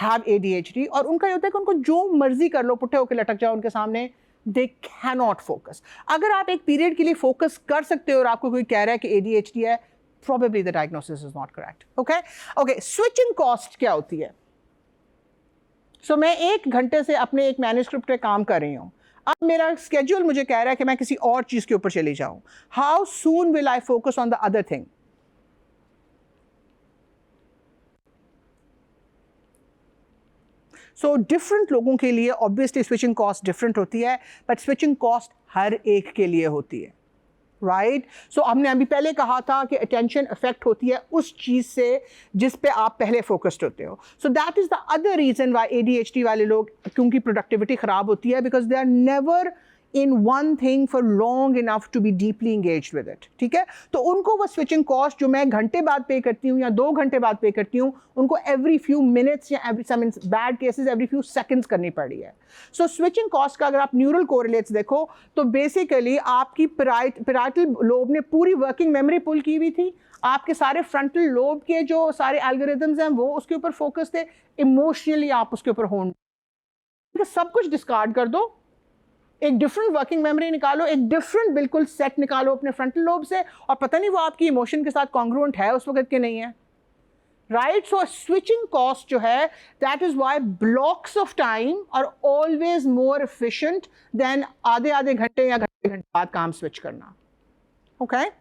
Speaker 1: have ADHD और उनका ये होता है कि उनको जो मर्जी कर लो, पुट्ठे होकर लटक जाओ उनके सामने, दे कैनॉट फोकस. अगर आप एक पीरियड के लिए फोकस कर सकते हो और आपको कोई कह रहा है कि ADHD है, probably the diagnosis is not correct. Okay, switching cost क्या होती है? So मैं 1 घंटे से अपने एक मैन्युस्क्रिप्ट पे काम कर रही हूँ. अब मेरा स्केड्यूल मुझे कह रहा है कि मैं किसी और चीज़ के ऊपर चली जाऊँ. How soon will I focus on the other thing? So different लोगों के लिए obviously switching cost different होती है, but switching cost हर एक के लिए होती है. राइट? सो हमने अभी पहले कहा था कि अटेंशन अफेक्ट होती है उस चीज़ से जिस पे आप पहले फोकस्ड होते हो. So that is the other reason why ADHD वाले लोग, क्योंकि प्रोडक्टिविटी ख़राब होती है, because they are never in one thing for long enough to be deeply engaged with it. ठीक है? तो उनको वो switching cost जो मैं घंटे बाद पे करती हूँ या 2 घंटे बाद पे करती हूँ, उनको every few minutes या some in bad cases every few seconds करनी पड़ी है. So switching cost का अगर आप neural correlates देखो तो basically आपकी parietal lobe ने पूरी working memory pull की हुई थी, आपके सारे frontal lobe के जो सारे algorithms हैं वो उसके ऊपर focus थे, emotionally आप उसके ऊपर हों, सब कुछ discard कर दो, एक डिफरेंट वर्किंग मेमोरी निकालो, एक डिफरेंट बिल्कुल सेट निकालो अपने फ्रंटल लोब से, और पता नहीं वो आपकी इमोशन के साथ कॉन्ग्रुएंट है उस वक्त के नहीं है, राइट? सो स्विचिंग कॉस्ट जो है, that is why blocks of time are always more efficient than आधे घंटे या घंटे बाद काम स्विच करना. Okay?
Speaker 15: I just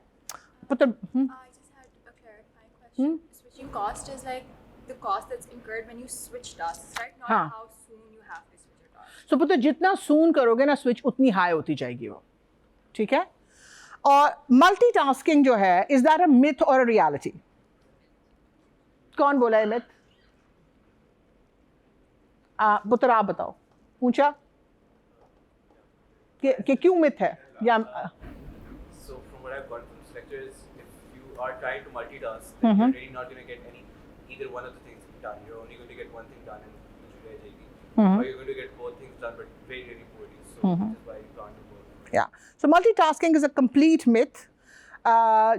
Speaker 15: had a clarifying question. Switching cost is like the cost that's incurred when you switch tasks, right? Not
Speaker 1: हाँ.
Speaker 15: how soon you have to switch your task.
Speaker 1: सो पुत्र जितना सून करोगे ना स्विच, उतनी high होती जाएगी वो. ठीक है? और मल्टीटास्किंग जो है, इज दैट अ मिथ और अ रियलिटी? कौन बोला है मिथ? पुत्र आप बताओ. पूछा कि क्यों मिथ है? या
Speaker 20: So from what I've gotten from this lecture is, if you are trying to multitask, then you're really not going to get either one of the things done. You're only going to get one thing done and or you're going to get both things done but very, very poorly. So which is why you can't do both.
Speaker 1: Yeah. So multitasking is a complete myth.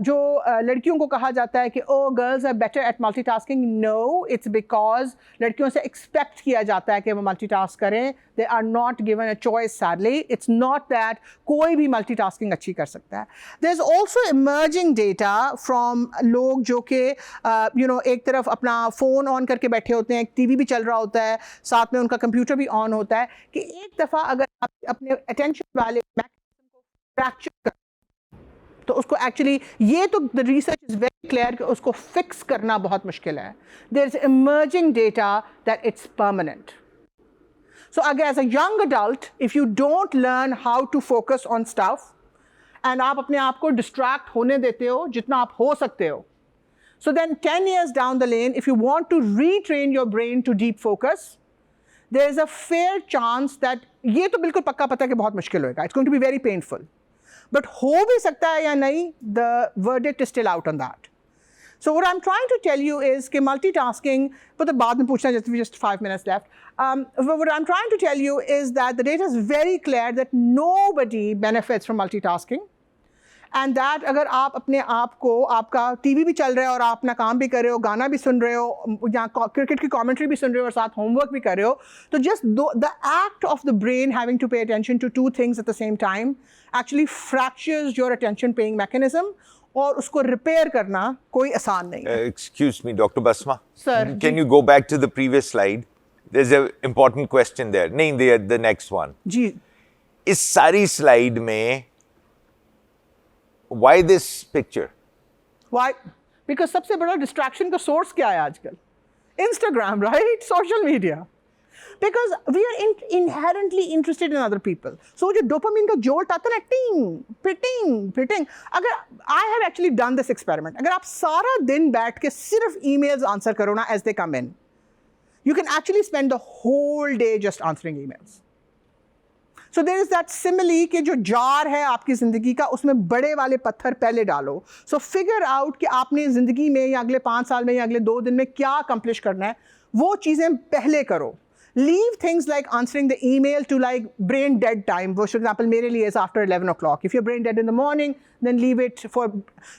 Speaker 1: जो लड़कियों को कहा जाता है कि oh girls are better at multitasking, no, it's because लड़कियों से expect किया जाता है कि वो मल्टीटास्क करें. They are not given a choice, sadly. It's not that कोई भी मल्टीटास्किंग अच्छी कर सकता है. There is also emerging data from लोग जो कि एक तरफ अपना फ़ोन ऑन करके बैठे होते हैं, टीवी भी चल रहा होता है, साथ में उनका कंप्यूटर भी ऑन होता है, कि एक दफ़ा अगर आप अपने अटेंशन वाले मैकेनिज्म को फ्रैक्चर कर, तो उसको एक्चुअली, ये तो the research is very clear कि उसको फिक्स करना बहुत मुश्किल है. There is emerging data that it's permanent. So अगर as a young adult if you don't learn how to focus on stuff and आप अपने आप को distract होने देते हो जितना आप हो सकते हो. So then 10 years down the lane, if you want to retrain your brain to deep focus, there is a fair chance that ये तो बिल्कुल पक्का पता है कि बहुत मुश्किल होएगा. It's going to be very painful. But हो भी सकता है या नहीं, the verdict is still out on that. So what I'm trying to tell you is कि multitasking, but बाद में पूछना just 5 minutes left. What I'm trying to tell you is that the data is very clear that nobody benefits from multitasking. And that अगर आप अपने आप को, आपका टीवी भी चल रहा है और आप अपना काम भी कर रहे हो, गाना भी सुन रहे हो, या क्रिकेट की कमेंट्री भी सुन रहे हो और साथ होमवर्क भी कर रहे हो, तो just the act of the brain having to pay attention to 2 things at the same time actually fractures your attention paying mechanism, और उसको रिपेयर करना कोई आसान नहीं है.
Speaker 8: Excuse me, Dr. Basma.
Speaker 1: Sir.
Speaker 8: Can you go back to the previous slide? There's an important question there. नहीं, the next one.
Speaker 1: जी.
Speaker 8: इस सारी slide में why this picture?
Speaker 1: Why? Because सबसे बड़ा distraction का source क्या है आजकल? Instagram, right? Social media. Because we are inherently interested in other people. So जो dopamine का jolt आता है ना, pitting. अगर I have actually done this experiment. अगर आप सारा दिन बैठ के सिर्फ emails answer करो ना as they come in, you can actually spend the whole day just answering emails. So there is that simile कि जो जार है आपकी ज़िंदगी का, उसमें बड़े वाले पत्थर पहले डालो. So figure out कि आपने ज़िंदगी में या अगले 5 साल में या अगले 2 दिन में क्या accomplish करना है, वो चीज़ें पहले करो. Leave things like answering the email to like brain dead time. For example, मेरे लिए is after 11 o'clock. If you're brain dead in the morning, then leave it for.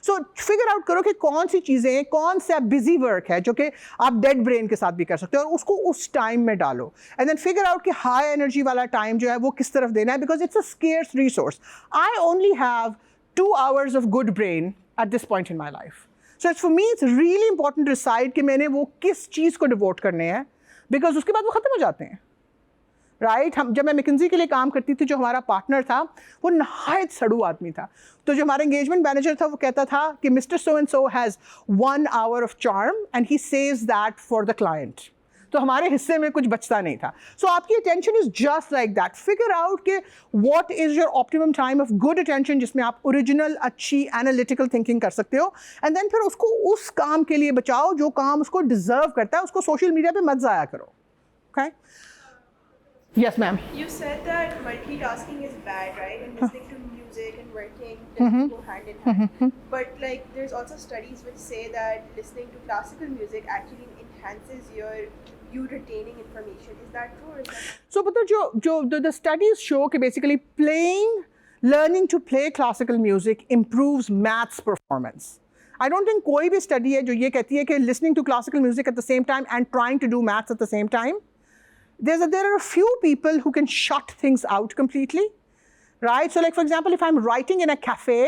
Speaker 1: So figure out करो कि कौन सी चीज़ें, कौन सा busy work है जो कि आप dead brain के साथ भी कर सकते हो और उसको उस time में डालो. And then figure out कि high energy वाला time जो है वो किस तरफ देना है, because it's a scarce resource. I only have 2 hours of good brain at this point in my life. So for me, it's really important to decide कि मैंने वो किस चीज़ को devote करने हैं. बिकॉज उसके बाद वो ख़त्म हो जाते हैं, राइट. हम जब मैं मैकेंजी के लिए काम करती थी, जो हमारा पार्टनर था वो नहायत सड़ू आदमी था. तो जो हमारा एंगेजमेंट मैनेजर था वो कहता था कि mister so and so has 1 hour of charm and he saves that for the client. तो हमारे हिस्से में कुछ बचता नहीं था. सो आपकी attention is just like that. Figure out कि what is your optimum time of good attention, जिसमें आप ओरिजिनल अच्छी एनालिटिकल थिंकिंग कर सकते हो, एंड देन फिर उसको उस काम के लिए बचाओ जो काम उसको डिजर्व करता है. उसको सोशल मीडिया पे मत ज़ाया करो. Okay? Yes, ma'am.
Speaker 9: You said that multitasking is bad, right? And listening to music and working doesn't go hand in hand. But like, there's also studies which say that listening to classical music actually enhances you retaining information. Is that true? Or is that...
Speaker 1: So, but the studies show that basically learning to play classical music improves maths performance. I don't think कोई भी study है जो ये कहती है कि listening to classical music at the same time and trying to do maths at the same time. There are a few people who can shut things out completely, right? So like for example, if I'm writing in a cafe,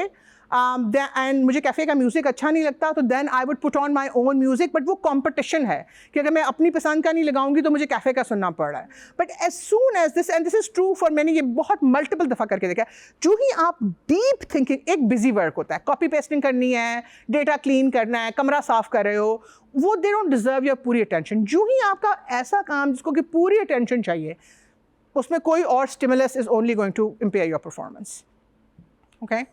Speaker 1: and मुझे cafe का music अच्छा नहीं लगता, तो then I would put on my own music, but वो competition है कि अगर मैं अपनी पसंद का नहीं लगाऊंगी तो मुझे कैफ़े का सुनना पड़ रहा है. But as soon as this, and this is true for many, ये बहुत multiple दफ़ा करके देखा है, जो ही आप deep thinking, एक busy work होता है, copy pasting करनी है, data clean करना है, कमरा साफ कर रहे हो, वो they don't deserve your पूरी attention. जो ही आपका ऐसा काम जिसको कि पूरी attention चाहिए, उसमें कोई और stimulus is only going to impair your performance. Okay?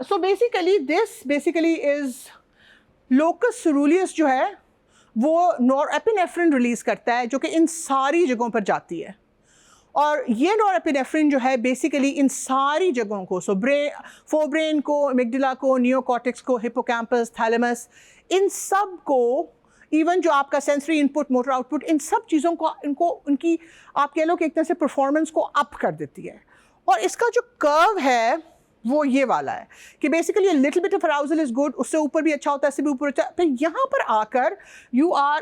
Speaker 1: So basically is locus ceruleus जो है वो नॉरएपिनेफ्रिन रिलीज करता है जो कि इन सारी जगहों पर जाती है. और ये नॉरएपिनेफ्रिन जो है बेसिकली इन सारी जगहों को, सो फोरब्रेन को, एमिग्डाला को, नियोकॉर्टेक्स को, हिप्पोकैम्पस, थैलेमस, इन सब को, इवन जो आपका सेंसरी इनपुट, मोटर आउटपुट, इन सब चीज़ों को उनकी आप कह लो कि एक तरह से परफॉर्मेंस को अप कर देती है. और इसका जो कर्व है वो ये वाला है कि basically little bit of arousal is good, उससे ऊपर भी अच्छा होता है, इससे भी ऊपर अच्छा. फिर यहाँ पर आकर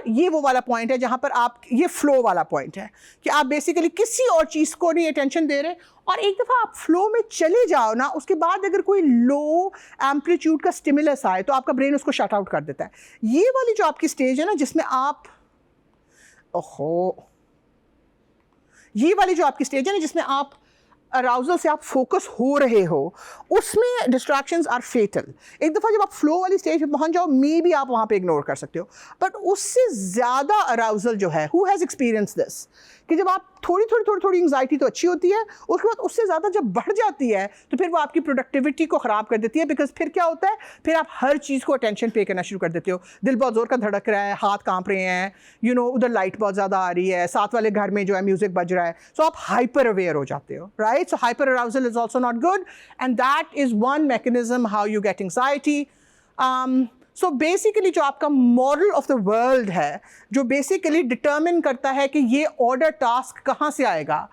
Speaker 1: ये वो वाला पॉइंट है जहाँ पर आप, ये फ्लो वाला पॉइंट है कि आप बेसिकली किसी और चीज़ को नहीं अटेंशन दे रहे, और एक दफ़ा आप फ्लो में चले जाओ ना, उसके बाद अगर कोई लो एम्पलीट्यूड का स्टिमुलस आए तो आपका ब्रेन उसको शट आउट कर देता है. ये वाली जो आपकी स्टेज है ना जिसमें आप, ये वाली जो आपकी स्टेज है ना जिसमें आप अराउजल से आप फोकस हो रहे हो, उसमें डिस्ट्रैक्शंस आर फेटल। एक दफ़ा जब आप फ्लो वाली स्टेज पे पहुंच जाओ, मे भी आप वहाँ पे इग्नोर कर सकते हो, बट उससे ज़्यादा अराउजल जो है, हु हैज़ एक्सपीरियंस दिस, कि जब आप थोड़ी एंग्जाइटी तो अच्छी होती है, उसके बाद उससे ज़्यादा जब बढ़ जाती है तो फिर वो आपकी प्रोडक्टिविटी को ख़राब कर देती है, बिकॉज फिर क्या होता है, फिर आप हर चीज़ को अटेंशन पे करना शुरू कर देते हो। दिल बहुत ज़ोर का धड़क रहा है, हाथ कांप रहे हैं, यू नो उधर लाइट बहुत ज़्यादा आ रही है, साथ वाले घर में जो है म्यूज़िक बज रहा है, सो आप हाइपर अवेयर हो जाते हो, right? So hyper arousal is also not good, and that is one mechanism how you get anxiety. So basically जो आपका मॉडल ऑफ द वर्ल्ड है, जो बेसिकली डिटर्मिन करता है कि ये ऑर्डर टास्क कहाँ से आएगा,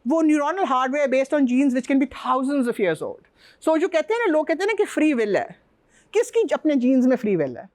Speaker 1: वो neuronal hardware based on genes which can be thousands of years old. So जो कहते हैं ना, लोग कहते हैं ना कि फ्री विल है, किसकी अपने जीन्स में फ्री विल है?